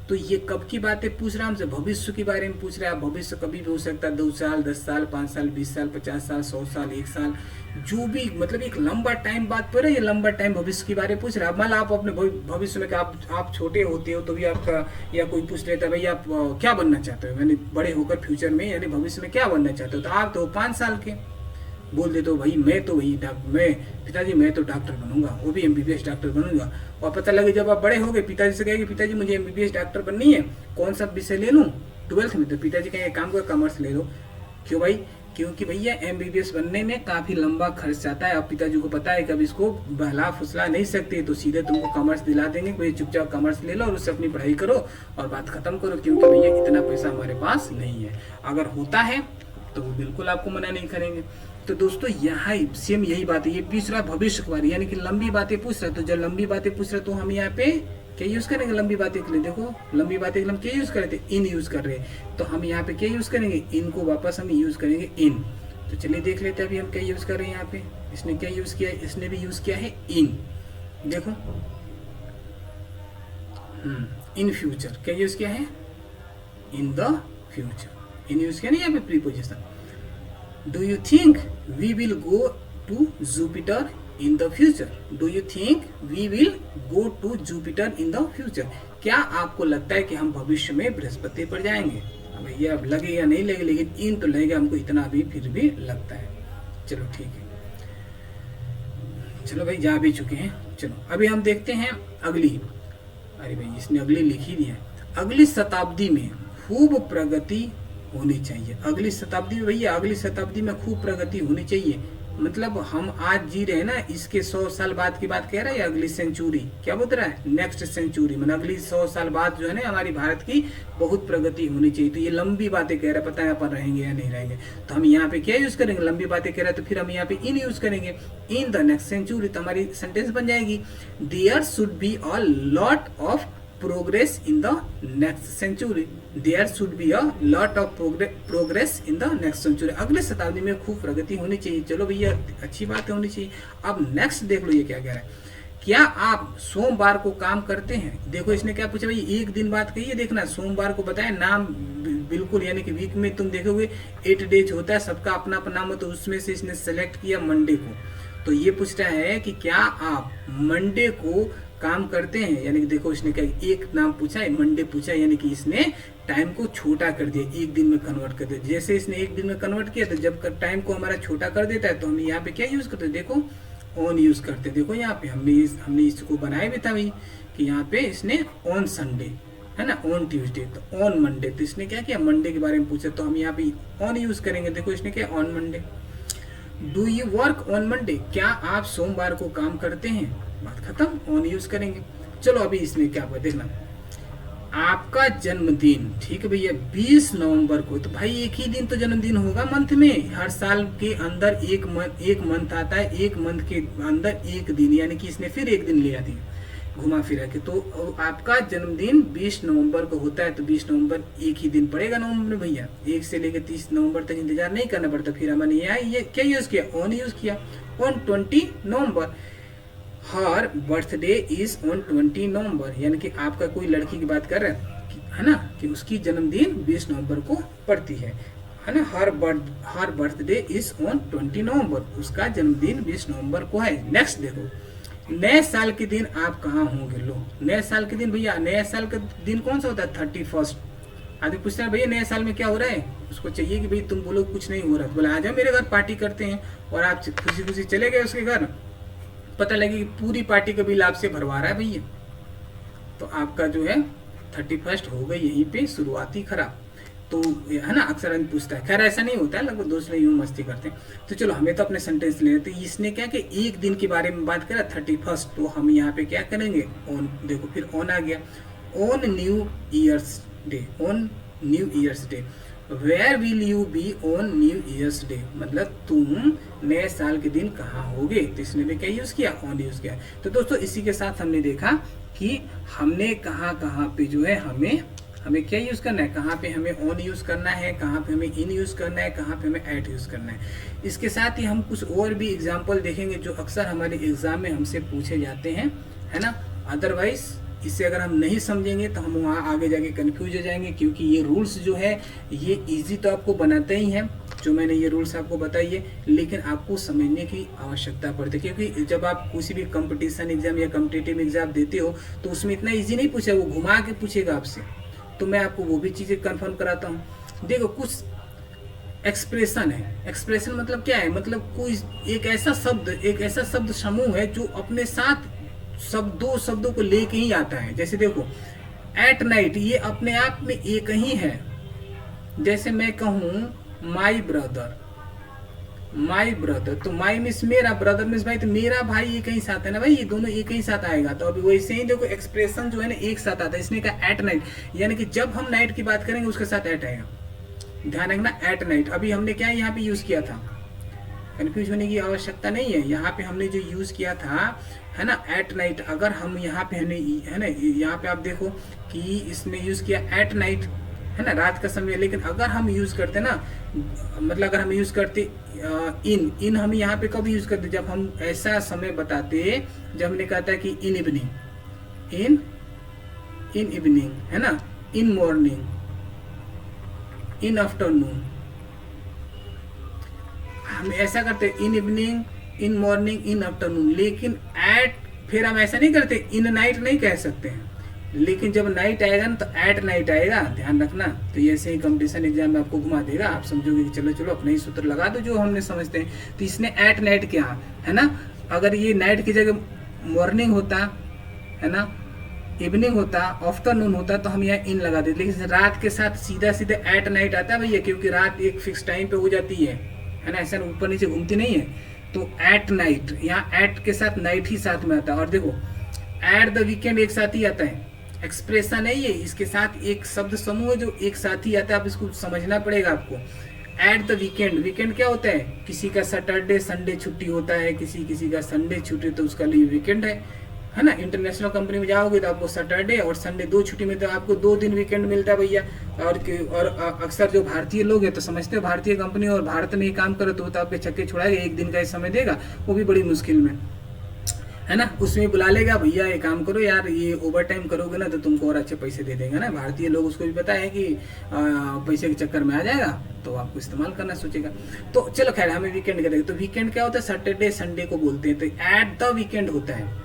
तो ये कब की बातें पूछ रहा है हमसे? भविष्य के बारे में पूछ रहा है। भविष्य कभी भी हो सकता है, 2 साल, 10 साल, 5 साल, 20 साल, 50 साल, 100 साल, 1 साल, जो भी, मतलब एक लंबा टाइम बात पर है, ये लंबा टाइम भविष्य के बारे में पूछ रहा है। मान लो आप अपने भविष्य में, आप छोटे होते हो तो भी आपका, या कोई पूछ लेता है भाई आप क्या बनना चाहते हो, यानी बड़े होकर फ्यूचर में, यानी भविष्य में क्या बनना चाहते हो, तो आप तो 5 साल के बोल देते हो भाई मैं पिताजी मैं तो डॉक्टर बनूंगा, वो भी एमबीबीएस डॉक्टर बनूंगा। और पता लगे जब आप बड़े हो गए, पिताजी से कहेंगे पिताजी मुझे एमबीबीएस डॉक्टर बननी है, कौन सा विषय ले लूँ 12th में, तो पिताजी कहेंगे काम कर कॉमर्स ले लो। क्यों भाई? क्योंकि भैया एमबीबीएस बनने में काफी लंबा खर्च आता है। अब पिताजी को पता है कि अब इसको बहला फुसला नहीं सकते, तो सीधे तुमको कॉमर्स दिला देंगे, भाई चुपचाप कॉमर्स ले लो और उससे अपनी पढ़ाई करो और बात खत्म करो, क्योंकि भैया इतना पैसा हमारे पास नहीं है। अगर होता है तो वो बिल्कुल आपको मना नहीं करेंगे। तो दोस्तों यहाँ सेम यही बात है, ये तीसरा भविष्य के बारे, यानी कि लंबी बातें पूछ रहा है। तो जब लंबी बातें पूछ रहे तो हम यहाँ पे क्या यूज करेंगे लंबी बातें के लिए? देखो लंबी बातें के लिए हम क्या यूज कर रहे थे? इन यूज कर रहे हैं। तो हम यहाँ पे क्या यूज करेंगे? इन को वापस हम यूज करेंगे इन। तो चलिए देख लेते हैं अभी हम क्या यूज कर रहे हैं यहाँ पे। इसने क्या यूज किया है? इसने भी यूज किया है इन। देखो इन फ्यूचर क्या यूज किया है? In the future. In use किया ना यहाँ पे preposition. Do you think we will go to Jupiter in the future? Do you think we will go to Jupiter in the future? क्या आपको लगता है कि हम भविष्य में बृहस्पति पर जाएंगे? अब ये अब लगे या नहीं लगे, लेकिन इन तो लगेगा हमको, इतना भी फिर भी लगता है। चलो ठीक है, चलो भाई जा भी चुके हैं। चलो अभी हम देखते हैं अगली। अरे भाई इसने अगली लिख ही दिया। अगली शताब्दी में खूब प्रगति होनी चाहिए। अगली शताब्दी में भैया, अगली शताब्दी में खूब प्रगति होनी चाहिए, मतलब हम आज जी रहे हैं ना, इसके 100 साल बाद की बात कह रहा है, या अगली सेंचुरी क्या बोल रहा है? नेक्स्ट सेंचुरी, मतलब अगली 100 साल बाद जो है ना हमारी भारत की बहुत प्रगति होनी चाहिए। तो ये लंबी बातें कह रहा है, पता है अपन रहेंगे या नहीं रहेंगे। तो हम यहाँ पे क्या यूज करेंगे? लंबी बातें कह रहा है तो फिर हम यहाँ पे इन यूज करेंगे, इन द नेक्स्ट सेंचुरी। तो हमारी सेंटेंस बन जाएगी there should be a lot of progress in the next century. There should be a lot of progress in the next century. अगले शताब्दी में खूब प्रगति होनी चाहिए। चलो भैया अच्छी बात है, होनी चाहिए। अब नेक्स्ट देख लो ये क्या कह रहा है। क्या आप सोमवार को काम करते हैं? देखो इसने क्या पूछा भाई, एक दिन बात कही है। देखना सोमवार को बताया नाम बिल्कुल, यानी कि वीक में तुम देखोगे 8 डेज होता है, सबका अपना अपना नाम हो, तो उसमें से इसने सेलेक्ट किया मंडे को। तो ये पूछ रहा है कि क्या आप मंडे को काम करते हैं, यानी कि देखो इसने क्या एक नाम पूछा है, मंडे पूछा है, यानी कि इसने टाइम को छोटा कर दिया, एक दिन में कन्वर्ट कर दिया। जैसे इसने एक दिन में कन्वर्ट किया, तो जब टाइम को हमारा छोटा कर देता है तो हम यहाँ पे क्या यूज करते हैं? देखो ऑन यूज करते हैं। देखो यहाँ पे हमने इसको बनाया भी था भाई कि यहाँ पे इसने ऑन संडे, है ना, ऑन ट्यूसडे, तो ऑन मंडे। तो इसने क्या किया? मंडे के बारे में पूछा, तो हम यहाँ पे ऑन यूज करेंगे। देखो इसने क्या on Monday. Do you work on Monday? क्या आप सोमवार को काम करते हैं? बात खत्म, ऑन यूज करेंगे। चलो अभी इसमें क्या हुआ देखना। आपका जन्मदिन, ठीक है भैया, 20 नवंबर को। तो भाई एक ही दिन तो जन्मदिन होगा मंथ में, हर साल के अंदर एक मंथ आता है, एक मंथ के अंदर एक दिन, यानी कि इसने फिर एक दिन ले आती घुमा फिरा के। तो आपका जन्मदिन 20 नवंबर को होता है, तो 20 नवंबर एक ही दिन पड़ेगा नवंबर में भैया। 1 से लेकर 30 नवंबर तक इंतजार नहीं करना पड़ता। फिर हमने ये क्या यूज किया? ऑन यूज किया। On 20 November. Her birthday is on 20 नवंबर, यानी कि आपका कोई लड़की की बात कर रहा है ना, कि उसकी जन्मदिन 20 नवंबर को पड़ती है ना। हर बर्थडे इज ऑन 20 नवंबर, उसका जन्मदिन 20 नवंबर को है। नेक्स्ट देखो, नए साल के दिन आप कहाँ होंगे? लो नए साल के दिन भैया, नए साल का दिन कौन सा होता है? 31st। आदमी पूछता है भैया नए साल में क्या हो रहा है, उसको चाहिए कि भाई तुम बोलो कुछ नहीं हो रहा, बोले आ जाओ मेरे घर पार्टी करते हैं, और आप खुशी खुशी चले गए उसके घर, पता लगे कि पूरी पार्टी का बिल आपसे भरवा रहा है भैया, तो आपका जो है 31st हो गई यहीं पे शुरुआती खराब। तो है ना, अक्सर हम पूछता है। खैर ऐसा नहीं होता है, लगभग दोस्त लोग यूं मस्ती करते हैं। तो चलो हमें तो अपने सेंटेंस ले लेते हैं। इसने क्या कि एक दिन के बारे में बात करा 31, तो हम यहाँ पे क्या करेंगे, ऑन, देखो फिर ऑन आ गया, on new year's day, on new year's day, where will you be on new year's day, मतलब तुम नए साल के दिन कहाँ होगे। तो इसने भी क्या यूज किया, ऑन यूज किया। तो दोस्तों इसी के साथ हमने देखा कि हमने कहाँ कहाँ पे जो है हमें क्या यूज करना है, कहाँ पे हमें ऑन यूज करना है, कहाँ पे हमें इन यूज करना है, कहाँ पे हमें एट यूज करना है। इसके साथ ही हम कुछ और भी एग्जाम्पल देखेंगे जो अक्सर हमारे एग्जाम में हमसे पूछे जाते हैं, है ना। अदरवाइज इसे अगर हम नहीं समझेंगे तो हम वहाँ आगे जाके कंफ्यूज हो जाएंगे, क्योंकि ये रूल्स जो है ये इजी तो आपको बनाते ही हैं, जो मैंने ये रूल्स आपको बताइए, लेकिन आपको समझने की आवश्यकता पड़ती है। क्योंकि जब आप किसी भी कंपटीशन एग्जाम या कॉम्पिटिटिव एग्जाम देते हो तो उसमें इतना इजी नहीं पूछेगा, वो घुमा के पूछेगा आपसे। तो मैं आपको वो भी चीज़ें कंफर्म कराता हूँ। देखो कुछ एक्सप्रेशन है, एक्सप्रेशन मतलब क्या है, मतलब कोई एक ऐसा शब्द समूह है जो अपने साथ दो शब्दों को लेके ही आता है। जैसे देखो एट नाइट, ये अपने आप में एक ही है। जैसे मैं कहूँ माई ब्रदर, तो माई मीन्स मेरा, ब्रदर मीन्स भाई, तो मेरा भाई एक ही साथ है ना भाई, ये दोनों एक ही साथ आएगा। तो अभी वैसे ही देखो एक्सप्रेशन जो है ना एक साथ आता है। इसने कहा एट नाइट, यानी कि जब हम नाइट की बात करेंगे उसके साथ एट आएगा, ध्यान रखना, एट नाइट। अभी हमने क्या यहाँ पे यूज किया था, कंफ्यूज होने की आवश्यकता नहीं है। यहाँ पे हमने जो यूज किया था है ना एट नाइट, अगर हम यहाँ पे है ना, यहाँ पे आप देखो कि इसने यूज किया एट नाइट, है ना, रात का समय। लेकिन अगर हम यूज करते ना, मतलब अगर हम यूज करते इन हम यहाँ पे कब यूज करते, जब हम ऐसा समय बताते जब हमने कहा था कि इन इवनिंग, इन इवनिंग, है ना, इन मॉर्निंग, इन आफ्टरनून, हम ऐसा करते in evening, in morning, in afternoon. लेकिन एट, फिर हम ऐसा नहीं करते, इन नाइट नहीं कह सकते हैं। लेकिन जब नाइट आएगा ना तो एट नाइट आएगा, ध्यान रखना। तो ये ऐसे ही कंपटीशन एग्जाम में आपको घुमा देगा, आप समझोगे कि चलो चलो अपने ही सूत्र लगा दो जो हमने समझते हैं। तो इसने एट नाइट किया, है ना। अगर ये नाइट की जगह मॉर्निंग होता, है ना, इवनिंग होता, आफ्टरनून होता, तो हम यहाँ इन लगा देते। लेकिन रात के साथ सीधा सीधा एट नाइट आता है भैया, क्योंकि रात एक फिक्स टाइम पे हो जाती है ना, ऐसा ऊपर नीचे घूमती नहीं है। तो एट नाइट, यहाँ एट के साथ नाइट ही साथ में आता है। और देखो एट द वीकेंड एक साथ ही आता है, एक्सप्रेशन है ये, इसके साथ एक शब्द समूह है जो एक साथ ही आता है। आप इसको समझना पड़ेगा आपको। एट द वीकेंड, वीकेंड क्या होता है, किसी का सैटरडे संडे छुट्टी होता है, किसी का संडे छुट्टी, तो उसका लिए वीकेंड है ना। इंटरनेशनल कंपनी में जाओगे तो आपको सैटरडे और संडे दो छुट्टी मिलता है, आपको 2 दिन वीकेंड मिलता है भैया। और अक्सर जो भारतीय लोग हैं तो समझते हैं भारतीय कंपनी और भारत में ही काम करे तो आपके छक्के छुड़ाएगा, एक दिन का ही समय देगा, वो भी बड़ी मुश्किल में, है ना। उसमें बुला लेगा, भैया ये काम करो यार, ये ओवर टाइम करोगे ना तो तुमको और अच्छे पैसे दे देंगे ना। भारतीय लोग, उसको भी पता है कि पैसे के चक्कर में आ जाएगा तो आपको इस्तेमाल करना सोचेगा। तो चलो खैर हमें वीकेंड करेंगे। तो वीकेंड क्या होता है, सैटरडे संडे को बोलते हैं। तो एट द वीकेंड होता है।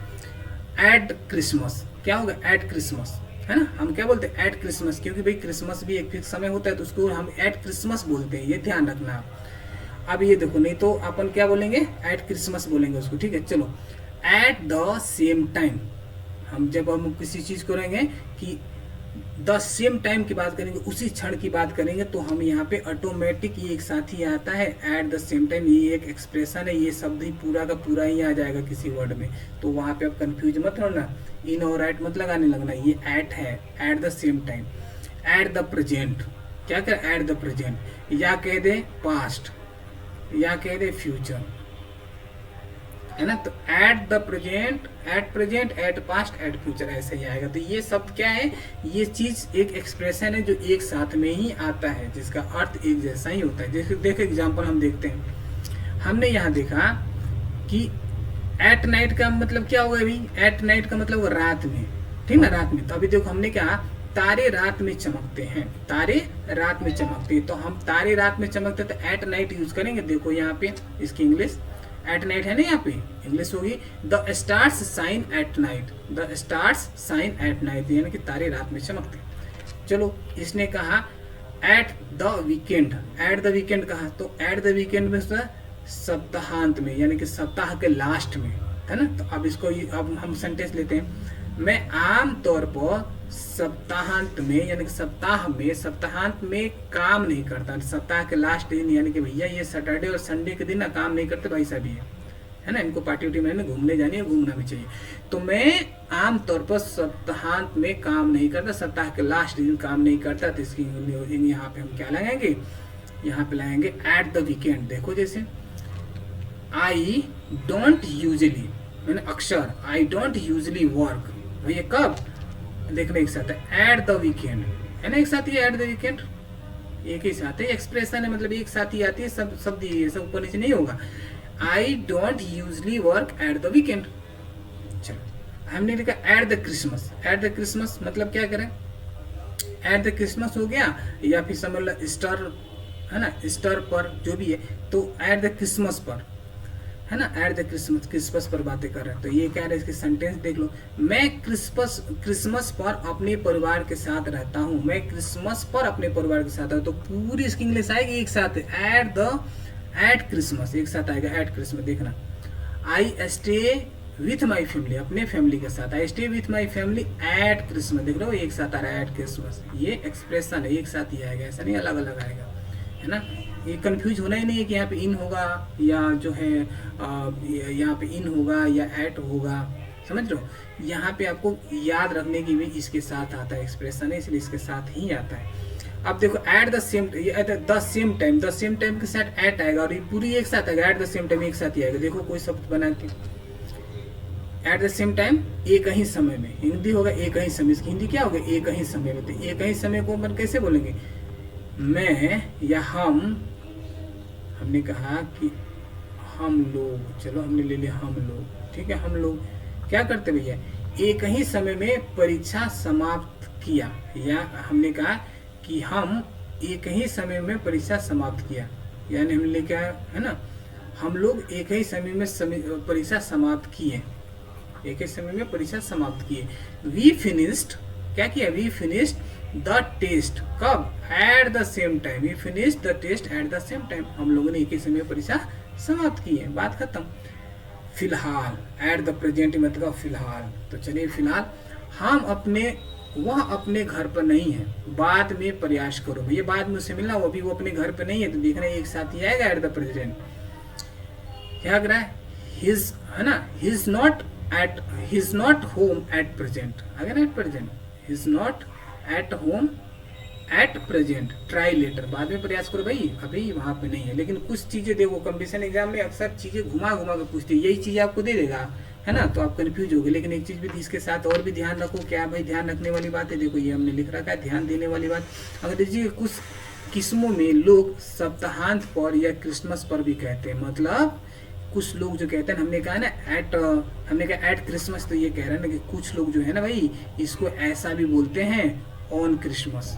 एट क्रिसमस क्या होगा, एट क्रिसमस, है ना। हम क्या बोलते हैं, एट क्रिसमस, क्योंकि भाई क्रिसमस भी एक फिक्स समय होता है तो उसको हम एट क्रिसमस बोलते हैं, ये ध्यान रखना आप। अब ये देखो, नहीं तो अपन क्या बोलेंगे, एट क्रिसमस बोलेंगे उसको, ठीक है। चलो एट द सेम टाइम, हम जब हम किसी चीज को करेंगे कि द सेम टाइम की बात करेंगे, उसी क्षण की बात करेंगे, तो हम यहाँ पे ऑटोमेटिक ये एक साथ ही आता है एट द सेम टाइम। ये एक एक्सप्रेशन है, ये शब्द ही पूरा का पूरा ही आ जाएगा किसी वर्ड में। तो वहाँ पे आप कंफ्यूज मत होना, इन और एट मत लगाने लगना, ये एट है, eight the same time. Eight the present, क्या कर, एट द प्रेजेंट, या कह दे पास्ट, या कह दे फ्यूचर, है ना। तो at the present, at present, at past, at future, ऐसे ही आएगा। तो ये सब क्या है, ये चीज एक एक्सप्रेशन है जो एक साथ में ही आता है, जिसका अर्थ एक जैसा ही होता है। जैसे देखो एग्जांपल हम देखते हैं, हमने यहाँ देखा कि एट नाइट का मतलब क्या होगा अभी, एट नाइट का मतलब रात में, ठीक ना, रात में। तो अभी देखो हमने क्या, तारे रात में चमकते हैं, तारे रात में चमकते हैं। तो हम तारे रात में चमकते तो एट नाइट यूज करेंगे। देखो यहाँ पे इसकी इंग्लिश एट नाइट है ना, यहाँ पे इंग्लिश होगी the stars shine at night, the stars shine at night, यानी कि तारे रात में चमकते। चलो इसने कहा at the weekend, at the weekend कहा, तो एट द वीकेंड में सप्ताहांत में, यानी कि सप्ताह के लास्ट में, है ना। तो अब इसको अब हम सेंटेंस लेते हैं, मैं आम तौर पर सप्ताहांत में यानी कि सप्ताहांत में काम नहीं करता। सप्ताह के लास्ट दिन यानी कि भैया ये सैटरडे और संडे के दिन ना काम नहीं करते भाई साहब, ये है ना, इनको पार्टी उटी में घूमने जानी है, घूमना भी चाहिए। तो मैं आम तौर पर सप्ताहांत में काम नहीं करता, सप्ताह के लास्ट दिन काम नहीं करता। तो इसकी यहाँ पे हम क्या लगाएंगे, यहाँ पे लगाएंगे एट द वीकेंड। देखो जैसे आई डोंट यूजली, मैंने अक्षर आई डोंट यूजली वर्क, भैया कब देखना एक साथ है एट द वीकेंड, है ना, एक साथ ही एट द वीकेंड, एक ही साथ है, एक्सप्रेशन है मतलब एक साथ ही आती है, सब शब्द ये सब ऊपर नीचे नहीं होगा। I don't usually work at the weekend. चलो हमने लिखा at the Christmas. At the Christmas मतलब क्या करें, एट द क्रिसमस हो गया, या फिर समझ लो स्टार, है ना, स्टार पर जो भी है, तो एट द क्रिसमस पर, है ना, एट द क्रिसमस पर बातें कर रहे हैं। तो ये क्या है, इसकी सेंटेंस देख लो, मैं क्रिसमस पर अपने परिवार के साथ रहता हूँ। मैं क्रिसमस पर अपने परिवार के साथ हूँ, तो पूरी इसकी इंग्लिश आएगी एक साथ, एट क्रिसमस एक साथ आएगा, एट क्रिसमस। देखना I stay with my family, अपने फैमिली के साथ, I stay with my family at Christmas. देख रहे हो एक साथ आ रहा है एट क्रिसमस, ये एक्सप्रेशन है, एक साथ ही आएगा, ऐसा नहीं अलग अलग आएगा, है ना। ये कंफ्यूज होना ही नहीं है कि यहाँ पे इन होगा या जो है यहाँ पे इन होगा या एट होगा, समझ रहे हो। यहाँ पे आपको याद रखने की भी इसके साथ आता है एक्सप्रेशन है, इसलिए इसके साथ ही आता है। अब देखो एट द सेम टाइम के साथ एट आएगा, और ये पूरी एक साथ आएगा, एट द सेम टाइम एक साथ ही आएगा। देखो कोई शब्द बना के एट द सेम टाइम, एक ही समय में, हिंदी होगा एक ही समय, इसकी हिंदी क्या होगा, एक ही समय में। तो एक ही समय को अपन कैसे बोलेंगे, मैं या हमने कहा कि हम लोग, चलो हमने ले लिया हम लोग, ठीक है, हम लोग क्या करते भैया, एक ही समय में परीक्षा समाप्त किया, या हमने कहा कि हम एक ही समय में परीक्षा समाप्त किया, यानी हमने क्या है ना, हम लोग एक ही समय में परीक्षा समाप्त किए, एक ही समय में परीक्षा समाप्त किए। वी फिनिश्ड, क्या किया, वी फिनिश्ड द टेस्ट, कब, at the same time, we finished the test at the same time, हम लोगों ने एक ही समय परीक्षा समाप्त की है, बात खत्म। फिलहाल, एट द प्रेजेंट मतलब फिलहाल, तो चलिए फिलहाल वह अपने घर पर नहीं है, बाद में प्रयास करो, भैया बाद में उससे मिलना, वो भी वो अपने घर पर नहीं है, तो देखना एक साथ ही आएगा एट द प्रेजेंट। क्या कर रहा है, हिज, है ना, he's not home at present, अगर at present, he's not at home at present, try later, बाद में प्रयास करो, भाई अभी वहां पे नहीं है। लेकिन कुछ चीजें देखो कंपटीशन एग्जाम में अक्सर चीजें घुमा कर पूछती है, यही चीज आपको दे देगा, है ना, तो आप कंफ्यूज हो गए। लेकिन एक चीज भी इसके साथ और भी ध्यान रखो, क्या भाई ध्यान रखने वाली बात है, देखो ये हमने लिख रखा है ध्यान देने वाली बात। अगर देखिए कुछ किस्मों में लोग सप्ताहांत पर या क्रिसमस पर भी कहते हैं, मतलब कुछ लोग जो कहते हैं, हमने कहा ना हमने कहा एट क्रिसमस, तो ये कह रहे हैं ना कि कुछ लोग जो है ना भाई इसको ऐसा भी बोलते हैं ऑन क्रिसमस,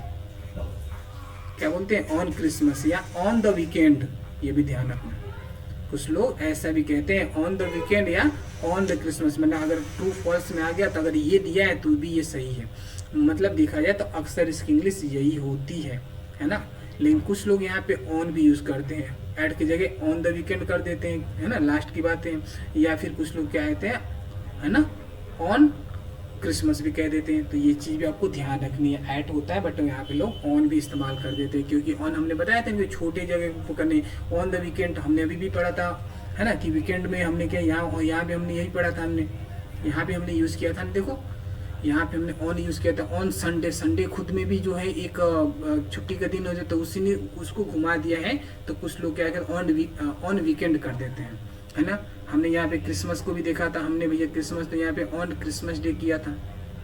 क्या बोलते हैं, ऑन क्रिसमस या ऑन द वीकेंड, ये भी ध्यान रखना। कुछ लोग ऐसा भी कहते हैं ऑन द वीकेंड या ऑन द क्रिसमस, मतलब अगर ट्रू फॉल्स में आ गया तो अगर ये दिया है तो भी ये सही है, मतलब देखा जाए तो अक्सर इसकी इंग्लिश यही होती है ना। लेकिन कुछ लोग यहाँ पे ऑन भी यूज करते हैं, एट की जगह ऑन द वीकेंड कर देते हैं, है ना, लास्ट की बातें, या फिर कुछ लोग क्या कहते हैं, है ना, ऑन क्रिसमस भी कह देते हैं। तो ये चीज़ भी आपको ध्यान रखनी है, एट होता है बट यहाँ पे लोग ऑन भी इस्तेमाल कर देते हैं, क्योंकि ऑन हमने बताया था कि छोटे जगह को करने, ऑन द वीकेंड हमने अभी भी पढ़ा था, है ना, कि वीकेंड में हमने क्या यहाँ भी हमने यही पढ़ा था, हमने यहाँ भी हमने यूज़ किया था, देखो यहाँ पे हमने ऑन यूज़ किया था। ऑन संडे खुद में भी जो है एक छुट्टी का दिन हो जाए तो उसी ने उसको घुमा दिया है, तो कुछ लोग क्या कहते ऑन वीकेंड कर देते हैं, है ना। हमने यहाँ पे क्रिसमस को भी देखा था हमने भैया, क्रिसमस तो यहाँ पे ऑन क्रिसमस डे किया था,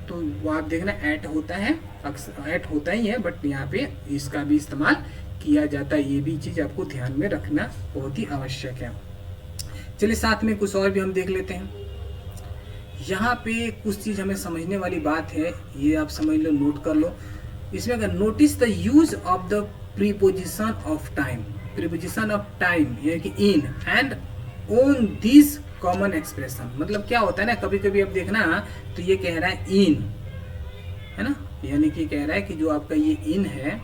तो वो आप देखना ऐट होता है, अक्सर ऐट होता ही है, बट यहाँ पे इसका भी इस्तेमाल किया जाता है, ये भी चीज़ आपको ध्यान में रखना बहुत ही आवश्यक है। चलिए साथ में कुछ और भी हम देख लेते हैं। यहाँ पे कुछ चीज़ हमें समझने वाली बात है, ये आप समझ लो, नोट कर लो। इसमें अगर notice the use of the preposition of time, preposition of time यानी कि in and on this common expression, मतलब क्या होता है ना, कभी कभी अब देखना तो ये कह रहा है इन, है ना, यानी कि कह रहा है कि जो आपका ये इन है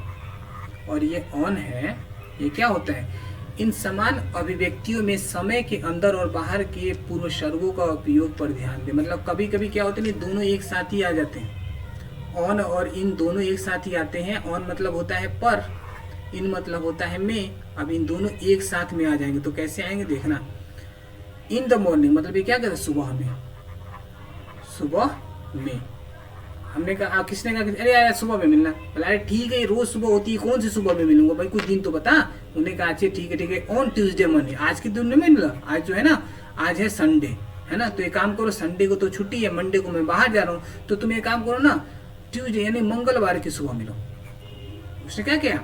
और ये ऑन है, ये क्या होता है, इन समान अभिव्यक्तियों में समय के अंदर और बाहर के पूर्वसर्गों का उपयोग पर ध्यान दें। मतलब कभी कभी क्या होता है, दोनों एक साथ ही आ जाते हैं, ऑन और इन दोनों एक साथ ही आते हैं। ऑन मतलब होता है पर, इन मतलब होता है में। अब इन दोनों एक साथ में आ जाएंगे तो कैसे आएंगे देखना। इन द मॉर्निंग मतलब ये क्या कहते हैं, सुबह में, सुबह में। हमने कहा, किसने कहा अरे यार सुबह में मिलना, बोला अरे ठीक है रोज सुबह होती है, कौन सी सुबह में मिलूंगा भाई, कुछ दिन तो बता। उन्हें कहा अच्छा ठीक है ऑन ट्यूसडे मॉर्निंग, आज के दिन में मिला, आज जो है ना, आज है संडे है ना, तो एक काम करो, संडे को तो छुट्टी है, मंडे को मैं बाहर जा रहा हूँ, तो तुम एक काम करो ना, ट्यूसडे यानी मंगलवार की सुबह मिलो। उसने क्या किया,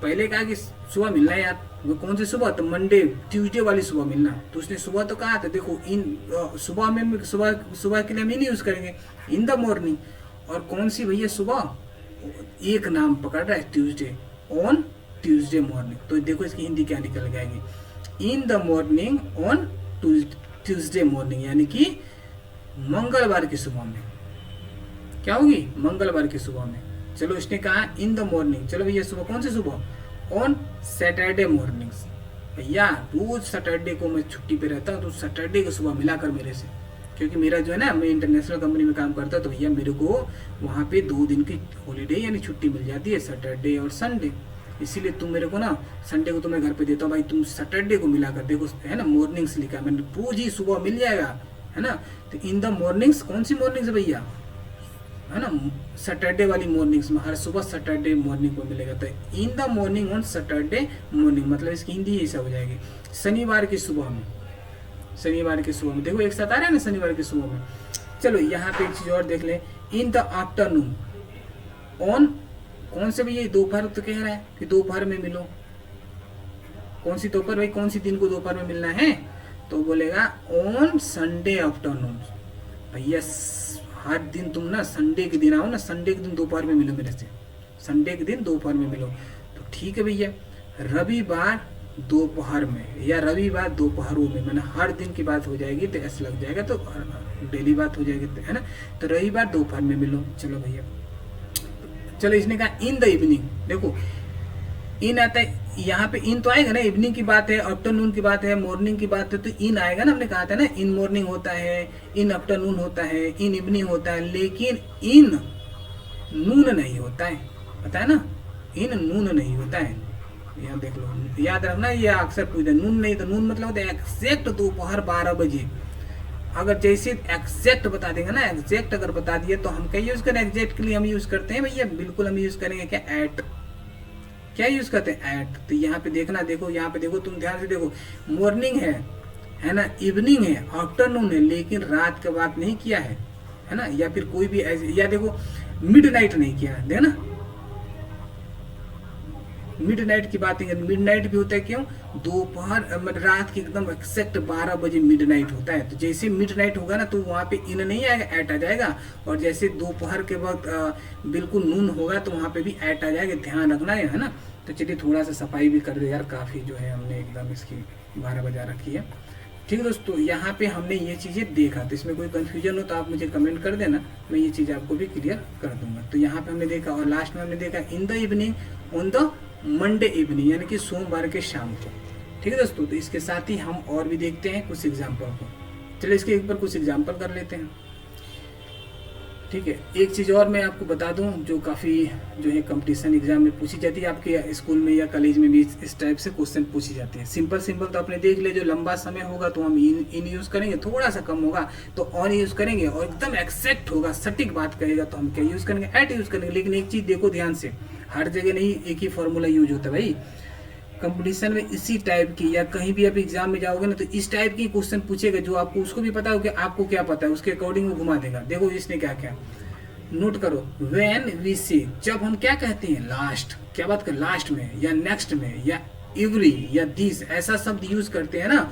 पहले कहा कि सुबह मिलना है यार, वो कौन सी सुबह, तो मंडे ट्यूसडे वाली सुबह मिलना। तो उसने सुबह तो कहा था, देखो इन सुबह में, सुबह के लिए हम इन यूज करेंगे, इन द मॉर्निंग। और कौन सी भैया सुबह, एक नाम पकड़ रहा है ट्यूसडे, ऑन ट्यूसडे मॉर्निंग। तो देखो इसकी हिंदी क्या निकल जाएगी, इन the morning on Tuesday morning, यानी कि मंगलवार की सुबह में। क्या होगी, मंगलवार की सुबह में। चलो इसने कहा इन द मॉर्निंग, चलो भैया सुबह, कौन सी सुबह, ऑन सैटरडे मॉर्निंग्स। भैया रोज सैटरडे को मैं छुट्टी पे रहता हूँ, तो सैटरडे को सुबह मिलाकर मेरे से, क्योंकि मेरा जो है ना, मैं इंटरनेशनल कंपनी में काम करता हूँ, तो भैया मेरे को वहाँ पे 2 दिन की हॉलीडे यानी छुट्टी मिल जाती है, सैटरडे और संडे। इसीलिए तुम मेरे को ना, संडे को तो मैं घर पे देता हूँ भाई, तुम सैटरडे को मिलाकर देखो, है ना, मॉर्निंग्स लिखा है मैंने, रोज ही सुबह मिल जाएगा, है ना। तो इन द मॉर्निंग्स, कौन सी मॉर्निंग्स है भैया, है ना, सैटरडे वाली मॉर्निंग्स में, हर सुबह सैटरडे मॉर्निंग को मिलेगा। तो इन the morning on Saturday morning, मतलब इसकी हिंदी ऐसा हो जाएगी, शनिवार की सुबह में, शनिवार की सुबह में। देखो एक साथ आ रहा है ना, शनिवार की सुबह में। चलो यहाँ पे एक चीज और देख ले, इन द आफ्टरनून ऑन, कौन से भैया, दोपहर तो कह रहा है कि दोपहर में मिलो, कौन सी दोपहर भाई, कौन सी दिन को दोपहर में मिलना है, तो बोलेगा ऑन संडे आफ्टरनून। भैया हर दिन तुम ना संडे के दिन आओ ना, संडे के दिन दोपहर में मिलो मेरे से, संडे के दिन दोपहर में मिलो। तो ठीक है भैया, रविवार दोपहर में या रविवार दोपहरों में, मैंने हर दिन की बात हो जाएगी तो ऐसा लग जाएगा, तो डेली बात हो जाएगी, है ना। तो रविवार दोपहर में मिलो। चलो भैया, चलो इसने कहा इन द इवनिंग, देखो इन आता है यहाँ पे, इन तो आएगा ना, इवनिंग की बात है, आफ्टरनून की बात है, मॉर्निंग की बात है, तो इन आएगा ना। हमने कहा था ना, इन मॉर्निंग होता है, इन आफ्टरनून होता है, इन इवनिंग होता है, लेकिन इन नून नहीं होता है, पता है ना, इन नून नहीं होता है। यहाँ देख लो, याद रखना, ये अक्सर पूछते नून नहीं, तो नून मतलब होता है एग्जैक्ट दोपहर 12 बजे। अगर जैसे एग्जैक्ट बता देंगे ना, एग्जैक्ट अगर बता दिए तो हम क्या यूज करें, एग्जैक्ट के लिए हम यूज करते हैं भैया, बिल्कुल हम यूज करेंगे क्या, एट। क्या यूज करते हैं, एट। तो यहाँ पे देखना, देखो यहाँ पे देखो, तुम ध्यान से देखो, मॉर्निंग है ना, इवनिंग है, आफ्टरनून है, लेकिन रात का बात नहीं किया है ना, या फिर कोई भी ऐसे, या देखो मिडनाइट नहीं किया, देखना मिडनाइट की बात है, मिडनाइट भी होता है, क्यों, दोपहर रात के एकदम एक्सैक्ट 12 बजे मिडनाइट होता है। तो जैसे मिडनाइट होगा ना, तो वहाँ पे इन नहीं आएगा, एट आ जाएगा। और जैसे दोपहर के वक्त बिल्कुल नून होगा, तो वहाँ पे भी एट आ जाएगा, ध्यान रखना है ना। तो चलिए थोड़ा सा सफाई भी कर दे यार, काफ़ी जो है हमने एकदम इसकी 12 बजा रखी है। ठीक है दोस्तों, यहाँ पे हमने ये चीज़ें देखा, तो इसमें कोई कंफ्यूजन हो तो आप मुझे कमेंट कर देना, मैं ये चीज़ आपको भी क्लियर कर दूंगा। तो यहाँ पे हमने देखा, और लास्ट में हमने देखा in the evening on the Monday evening, यानी कि सोमवार के शाम को। ठीक है दोस्तों, तो इसके साथ ही हम और भी देखते हैं कुछ एग्जाम्पल को। चलिए इसके ऊपर कुछ एग्जाम्पल कर लेते हैं। ठीक है, एक चीज़ और मैं आपको बता दूं, जो काफ़ी जो है कंपटीशन एग्जाम में पूछी जाती है, आपके स्कूल में या कॉलेज में भी इस टाइप से क्वेश्चन पूछी जाते हैं। सिंपल तो आपने देख लिया, जो लंबा समय होगा तो हम इन यूज़ करेंगे, थोड़ा सा कम होगा तो ऑन यूज़ करेंगे, और एकदम एक्सैक्ट होगा, सटीक बात करेगा तो हम क्या यूज़ करेंगे, एट यूज़ करेंगे। लेकिन एक चीज़ देखो ध्यान से, हर जगह नहीं एक ही फॉर्मूला यूज होता है भाई। कंपटीशन में इसी टाइप की, या कहीं भी आप एग्जाम में जाओगे ना, तो इस टाइप की क्वेश्चन पूछेगा, जो आपको उसको भी पता हो कि आपको क्या पता है, उसके अकॉर्डिंग वो घुमा देगा। देखो इसने क्या क्या नोट करो, व्हेन वी से, जब हम क्या कहते हैं, लास्ट, क्या बात कर, लास्ट में या नेक्स्ट में या एवरी या दिस, ऐसा शब्द यूज करते हैं ना।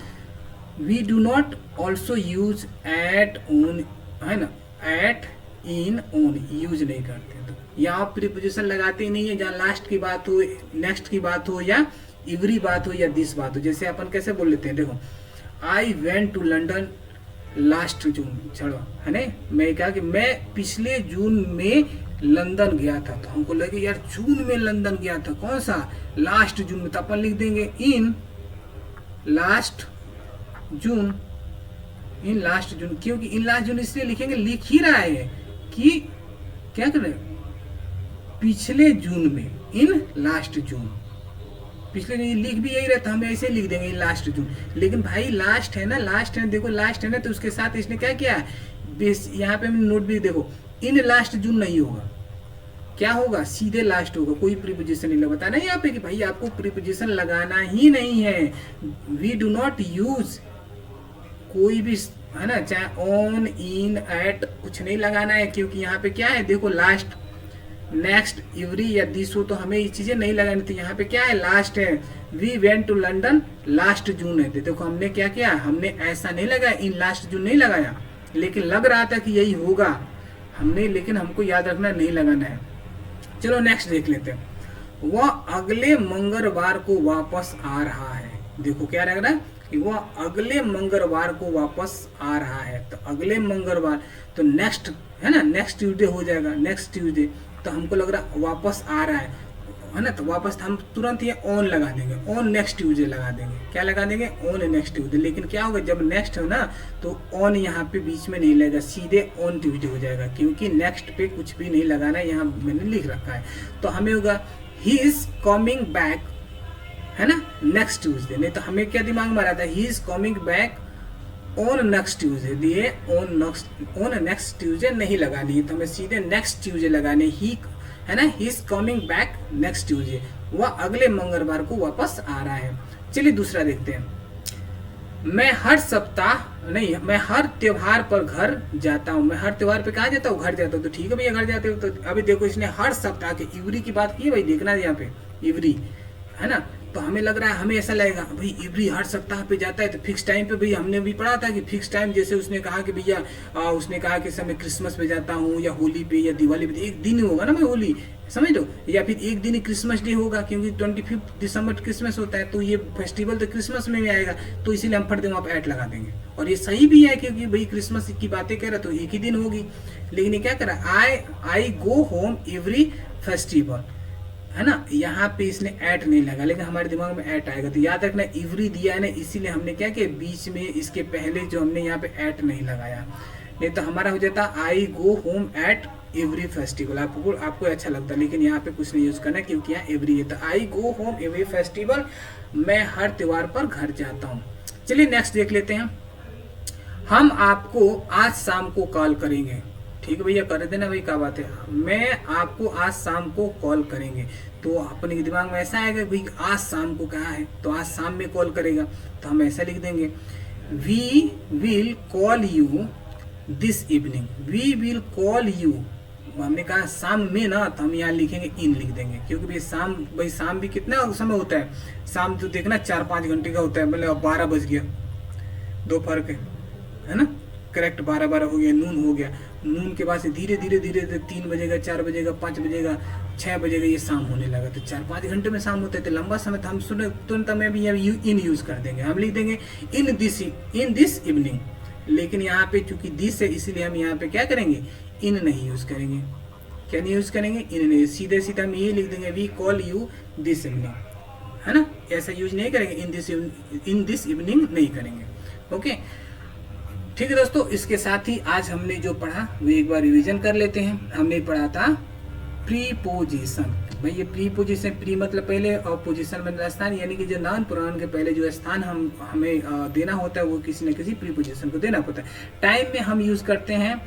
We do not also use at on, है ना, एट इन ऑन यूज नहीं करते। तो यहाँ प्रीपोजिशन लगाते ही नहीं है, जहाँ लास्ट की बात हो, नेक्स्ट की बात हो, या एवरी बात हो, या दिस बात हो। जैसे अपन कैसे बोल लेते हैं, देखो I went to London last June, चलो है ना, मैं कहा कि मैं पिछले जून में लंदन गया था, तो हमको लगे यार जून में लंदन गया था, कौन सा, लास्ट जून में, तो अपन लिख देंगे इन लास्ट जून, इन लास्ट जून, क्योंकि इन लास्ट जून इसलिए लिखेंगे, लिख ही रहा है कि क्या कर रहे, पिछले जून में, इन लास्ट जून, पिछले लिख भी यही रहता, हम ऐसे लिख देंगे इन लास्ट जून, लेकिन भाई लास्ट है ना, लास्ट है, देखो लास्ट है ना, तो उसके साथ इसने क्या किया है, यहाँ पे हमने नोट भी देखो, इन लास्ट जून नहीं होगा, क्या होगा, सीधे लास्ट होगा, कोई प्रीपोजिशन नहीं लगा, बताना यहाँ पे कि भाई आपको प्रीपोजिशन लगाना ही नहीं है, वी डू नॉट यूज कोई भी, है ना, चाहे ऑन, इन, एट, कुछ नहीं लगाना है, क्योंकि यहाँ पे क्या है, देखो लास्ट, नेक्स्ट, एवरी या दिस हो, तो हमें ये चीजें नहीं लगानी थी, यहाँ पे क्या है, लास्ट है, we went to London last June है, देखो हमने क्या किया, हमने ऐसा नहीं लगाया, इन लास्ट जून नहीं लगाया, लेकिन लग रहा था कि यही होगा हमने, लेकिन हमको याद रखना नहीं लगाना है। चलो नेक्स्ट देख लेते हैं, वह अगले मंगलवार को वापस आ रहा है, देखो क्या लग रहा है कि वह अगले मंगलवार को वापस आ रहा है, तो अगले मंगलवार, तो नेक्स्ट है ना, नेक्स्ट ट्यूसडे हो जाएगा, नेक्स्ट ट्यूसडे, तो हमको लग रहा वापस आ रहा है ना, तो वापस हम तुरंत ये ऑन लगा देंगे, ऑन नेक्स्ट ट्यूसडे लगा देंगे, क्या लगा देंगे, ऑन नेक्स्ट ट्यूसडे, लेकिन क्या होगा, जब नेक्स्ट हो ना, तो ऑन यहाँ पे बीच में नहीं लगेगा, सीधे ऑन ट्यूसडे हो जाएगा, क्योंकि नेक्स्ट पे कुछ भी नहीं लगाना है, यहाँ मैंने लिख रखा है, तो हमें होगा ही इज कमिंग बैक, है ना, नेक्स्ट ट्यूसडे, नहीं तो हमें क्या दिमाग में आ रहा था, he is coming back on next Tuesday, दिए ऑन नेक्स्ट ट्यूसडे नहीं लगानी है, तो हमें सीधे नेक्स्ट ट्यूसडे लगाने, ही, है ना, he is coming back next Tuesday, वह अगले मंगलवार को वापस आ रहा है। चलिए दूसरा देखते हैं, मैं हर सप्ताह नहीं, मैं हर त्योहार पर घर जाता हूँ, मैं हर त्योहार पे कहाँ जाता हूँ, घर जाता हूँ, तो ठीक है भैया घर जाते हो, तो अभी देखो इसने हर सप्ताह के इवरी की बात की है भाई, देखना यहाँ पे इवरी, है ना, तो हमें लग रहा है, हमें ऐसा लगेगा भाई इवरी हर सप्ताह पे जाता है, तो फिक्स टाइम पे, भैया हमने भी पढ़ा था कि फिक्स टाइम, जैसे उसने कहा कि भैया उसने कहा कि समय क्रिसमस पे जाता हूँ, या होली पे, या दिवाली पे, एक दिन होगा ना भाई होली, समझ लो, या फिर एक दिन क्रिसमस डे होगा, क्योंकि 25 दिसंबर क्रिसमस होता है, तो ये फेस्टिवल तो क्रिसमस में भी आएगा, तो इसीलिए हम फट दे वहाँ पे ऐड लगा देंगे, और ये सही भी है, क्योंकि भाई क्रिसमस की बातें कह रहा तो एक ही दिन होगी, लेकिन ये क्या कर रहा है, आई गो होम एवरी फेस्टिवल, है ना, यहाँ पे इसने ऐट नहीं लगा, लेकिन हमारे दिमाग में ऐट आएगा, तो याद रखना इवरी दिया है ना, इसीलिए हमने क्या किया, बीच में इसके पहले जो हमने यहाँ पे ऐट नहीं लगाया, नहीं तो हमारा हो जाता I go home at every festival, आपको अच्छा लगता है, लेकिन यहाँ पे कुछ नहीं यूज करना, क्योंकि यहाँ एवरी है, तो आई गो होम एवरी फेस्टिवल, मैं हर त्योहार पर घर जाता हूँ। चलिए नेक्स्ट देख लेते हैं, हम आपको आज शाम को कॉल करेंगे, ठीक है भैया कर देना भाई, क्या बात है, मैं आपको आज शाम को कॉल करेंगे, तो अपने दिमाग में ऐसा आएगा भाई आज शाम को कहा है, तो आज शाम में कॉल करेगा, तो हम ऐसा लिख देंगे, we will call you this evening, we will call you, हमने कहा शाम में ना, तो हम यहाँ लिखेंगे इन लिख देंगे, क्योंकि भाई शाम भी कितना समय होता है, शाम तो देखना 4-5 घंटे का होता है, मतलब 12 बज गया, दोपहर के, है ना, करेक्ट 12 हो गया, नून हो गया, नून के बाद से धीरे धीरे 3 बजेगा, 4 बजेगा, 5 बजेगा, 6 बजेगा, ये शाम होने लगा, तो 4-5 घंटे में शाम होता है, तो लंबा समय, तो हम सुने तुरंत में भी इन यूज कर देंगे, हम लिख देंगे इन दिस इवनिंग, लेकिन यहाँ पे चूंकि दिस है, इसीलिए हम यहाँ पे क्या करेंगे, इन नहीं यूज करेंगे, क्या नहीं यूज करेंगे, इन नहीं, सीधे सीधा हम ये लिख देंगे, we call you this evening, है ना, ऐसा यूज नहीं करेंगे, इन दिस इवनिंग नहीं करेंगे, ओके। ठीक है दोस्तों, इसके साथ ही आज हमने जो पढ़ा वो एक बार रिवीजन कर लेते हैं। हमने पढ़ा था प्रीपोजिशन, भाई ये प्रीपोजिशन, प्री मतलब पहले, और पोजीशन मतलब स्थान, यानी कि जो नाउन प्रोनाउन के पहले जो स्थान हमें देना होता है, वो किसी न किसी प्रीपोजिशन को देना होता है। टाइम में हम यूज करते हैं,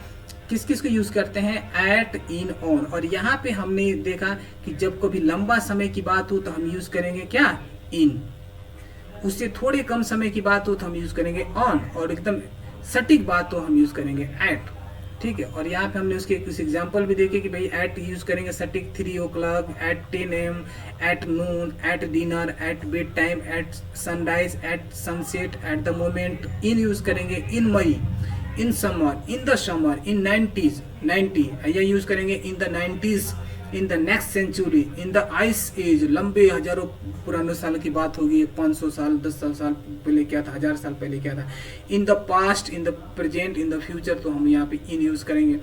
किस किस को यूज करते हैं, एट, इन, ऑन, और यहाँ पे हमने देखा कि जब कभी लंबा समय की बात हो तो हम यूज करेंगे क्या, इन, उससे थोड़े कम समय की बात हो तो हम यूज करेंगे ऑन, और एकदम सटीक बात तो हम यूज करेंगे एट, ठीक है। और यहाँ पे हमने उसके कुछ एग्जांपल भी देखे कि भाई एट यूज करेंगे सटीक 3 o'clock, at 10 AM, at noon, at dinner, at bed time, at sunrise, at sunset, at the moment. In use करेंगे in May, in summer, in the summer, in 90, या यूज करेंगे in the 90s, in the next century, in the ice age, लंबे हजारों पुराने साल की बात होगी, 500 साल, 10 साल पहले क्या था, 1000 साल पहले क्या था। In the past, in the present, in the future, तो हम यहाँ पे इन यूज करेंगे।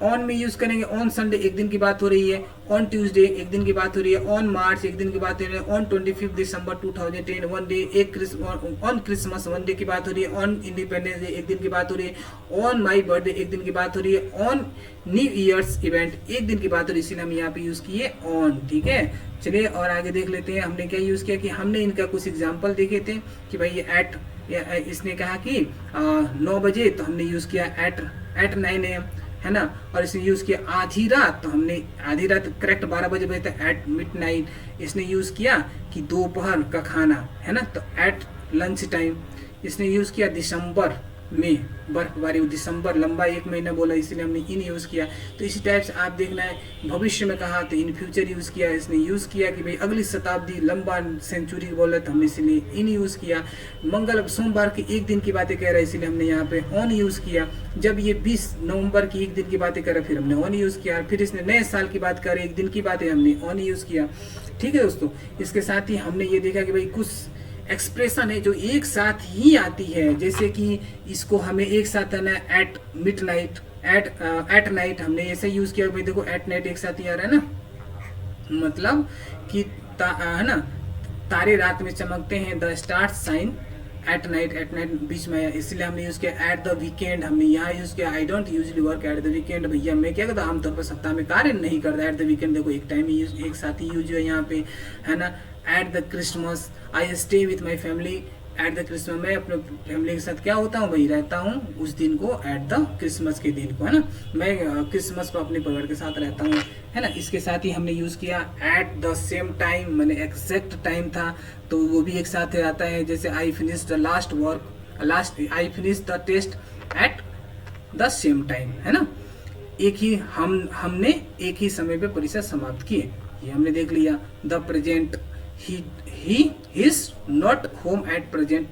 ऑन में यूज करेंगे ऑन संडे, एक दिन की बात हो रही है, ऑन ट्यूसडे एक दिन की बात हो रही है, ऑन मार्च एक दिन की बात हो रही है, on 25 December 2010 one day, on Christmas one day की बात हो रही है, ऑन इंडिपेंडेंस डे एक दिन की बात हो रही है, ऑन माई बर्थडे एक दिन की बात हो रही है, ऑन न्यू ईयर्स इवेंट एक दिन की बात हो रही है, इसीलिए हम यहाँ पे यूज किए ऑन। ठीक है, चलिए और आगे देख लेते हैं हमने क्या यूज किया, कि हमने इनका कुछ एग्जाम्पल देखे थे कि भाई एट, इसने कहा कि 9 बजे, तो हमने यूज किया एट 9 AM, है ना। और इसने यूज किया आधी रात, तो हमने आधी रात करेक्ट 12 बजे बजे तक एट मिडनाइट। इसने यूज किया कि दोपहर का खाना, है ना, तो एट लंच टाइम। इसने यूज किया दिसंबर में बर्फबारी, दिसंबर लंबा 1 महीना बोला, इसलिए हमने इन यूज किया। तो इसी टाइप से आप देखना है, भविष्य में कहा तो इन फ्यूचर यूज किया। इसने यूज किया कि भाई अगली शताब्दी, लंबा सेंचुरी बोला, तो हमने इसलिए इन यूज किया। मंगल सोमवार की एक दिन की बातें कह रहा है, इसलिए हमने यहाँ पे ऑन यूज किया। जब ये 20 नवंबर की एक दिन की बातें कर रहा है, फिर हमने ऑन यूज किया। फिर इसने नए साल की बात कर रहे, एक दिन की बातें, हमने ऑन यूज किया। ठीक है दोस्तों, इसके साथ ही हमने ये देखा कि भाई कुछ एक्सप्रेशन है जो एक साथ ही आती है, जैसे कि इसको हमें एक साथ आना है एट मिडनाइट, एट नाइट, हमने ऐसे यूज किया। भाई देखो एट नाइट एक साथ ही आ रहा है ना, मतलब कि है ना, तारे रात में चमकते हैं, the stars shine at night बीच में आया, इसलिए हमने यूज किया। एट द वीकेंड हमने यहाँ यूज किया। I don't usually work at the weekend, भैया मैं क्या करता हूँ आमतौर पर सप्ताह में कार्य नहीं करता। एट द वीकेंड देखो एक टाइम यूज, एक साथ ही यूज है यहाँ पे, है ना। At the Christmas I stay with my family, at the Christmas मैं अपने फैमिली के साथ क्या होता हूँ भाई, रहता हूँ उस दिन को, एट द क्रिसमस के दिन को, है ना, मैं क्रिसमस पर अपने परिवार के साथ रहता हूँ, है ना। इसके साथ ही हमने यूज किया एट द सेम टाइम, मैंने एग्जैक्ट टाइम था तो वो भी एक साथ आता है। जैसे I finish the I finish the test at the same time, है ना, एक ही हमने एक ही समय पे परीक्षा समाप्त किए, ये हमने देख लिया। The present he is not home at present,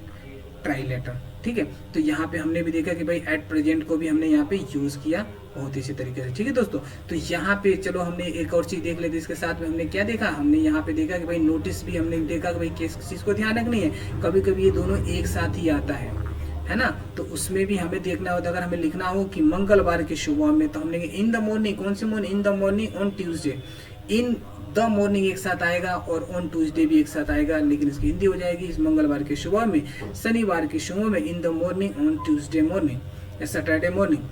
try later. ठीक है, तो यहाँ पे हमने भी देखा कि भाई एट प्रेजेंट को भी हमने यहाँ पे यूज किया बहुत इसी तरीके से। ठीक है दोस्तों, तो यहाँ पे चलो हमने एक और चीज देख लेते, इसके साथ में हमने क्या देखा, हमने यहाँ पे देखा कि भाई नोटिस भी हमने देखा कि भाई किस चीज को ध्यान रखनी है, कभी कभी ये दोनों एक साथ ही आता है ना, तो उसमें भी हमें देखना होता है। अगर हमें लिखना हो कि मंगलवार की सुबह में, तो हमने इन द मॉर्निंग, कौन सी morning, in the morning on Tuesday, in the morning एक साथ आएगा और ऑन ट्यूसडे भी एक साथ आएगा, लेकिन इसकी हिंदी हो जाएगी इस मंगलवार की सुबह में, शनिवार की सुबह में, इन the morning on Tuesday morning या सैटरडे मॉर्निंग,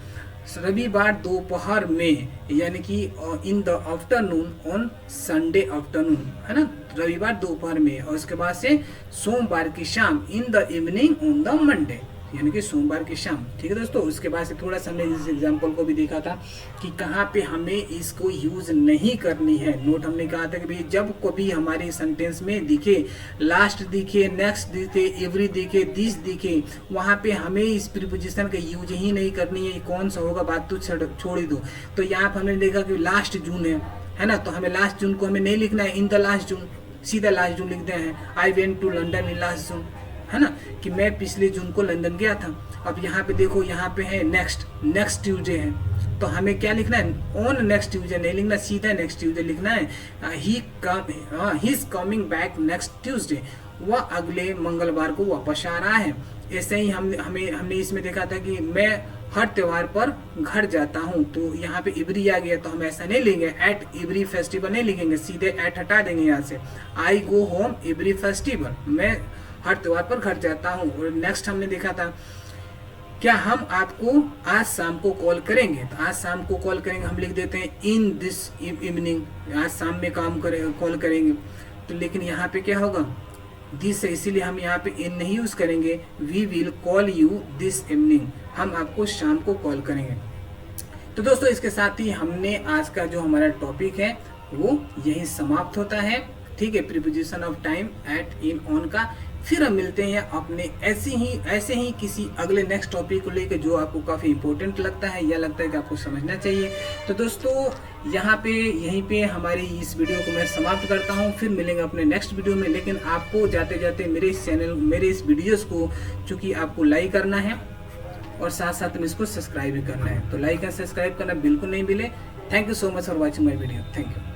रविवार दोपहर में, यानी कि in the afternoon on Sunday afternoon, है ना, रविवार दोपहर में। और उसके बाद से सोमवार की शाम, in the evening on the Monday, यानी कि सोमवार की शाम। ठीक है दोस्तों, उसके बाद से थोड़ा सा हमने इस एग्जाम्पल को भी देखा था कि कहाँ पे हमें इसको यूज नहीं करनी है। नोट हमने कहा था कि भाई जब कभी हमारे सेंटेंस में दिखे, लास्ट दिखे, नेक्स्ट दिखे, एवरी दिखे, दिस दिखे, वहाँ पे हमें इस प्रीपोजिशन का यूज ही नहीं करनी है। कौन सा होगा बात तो छोड़ ही दो। तो यहाँ पर हमने देखा कि लास्ट जून है ना, तो हमें लास्ट जून को हमें नहीं लिखना है इन द लास्ट जून, सीधा लास्ट जून लिखते हैं। I went to London in last June, है ना, कि मैं पिछले जून को लंदन गया था। अब यहाँ पे देखो, यहाँ पे है नेक्स्ट ट्यूसडे है, तो हमें क्या लिखना है, ऑन नेक्स्ट ट्यूसडे नहीं लिखना, सीधा नेक्स्ट ट्यूसडे लिखना है। He is coming back next Tuesday, वह अगले मंगलवार को वापस आ रहा है। ऐसे ही हमने इसमें देखा था कि मैं हर त्योहार पर घर जाता हूँ, तो यहाँ पे इवरी आ गया, तो हम ऐसा नहीं लेंगे, एट इवरी फेस्टिवल नहीं लिखेंगे, सीधे एट हटा देंगे यहाँ से। आई गो होम इवरी फेस्टिवल, मैं हर त्योहार पर घर जाता हूँ। और नेक्स्ट हमने देखा था, क्या हम आपको आज शाम को कॉल करेंगे, तो आज शाम को कॉल करेंगे हम लिख देते हैं इन दिस इवनिंग, आज शाम में कॉल करेंगे। तो लेकिन यहाँ पे क्या होगा, दिस है, इसीलिए हम यहाँ पे इन नहीं यूज करेंगे। We will call you this evening, हम आपको शाम को कॉल करेंगे। तो दोस्तों, इसके साथ ही हमने आज का जो हमारा टॉपिक है वो यही समाप्त होता है। ठीक है, preposition of time, at, in, on का। फिर हम मिलते हैं अपने ऐसे ही किसी अगले नेक्स्ट टॉपिक को लेकर जो आपको काफ़ी इंपॉर्टेंट लगता है या लगता है कि आपको समझना चाहिए। तो दोस्तों, यहीं पे हमारी इस वीडियो को मैं समाप्त करता हूं। फिर मिलेंगे अपने नेक्स्ट वीडियो में। लेकिन आपको जाते जाते मेरे इस चैनल, मेरे इस वीडियोस को चूँकि आपको लाइक करना है और साथ साथ में इसको सब्सक्राइब भी करना है, तो लाइक एंड सब्सक्राइब करना बिल्कुल नहीं भूलें। Thank you so much for watching my video. Thank you.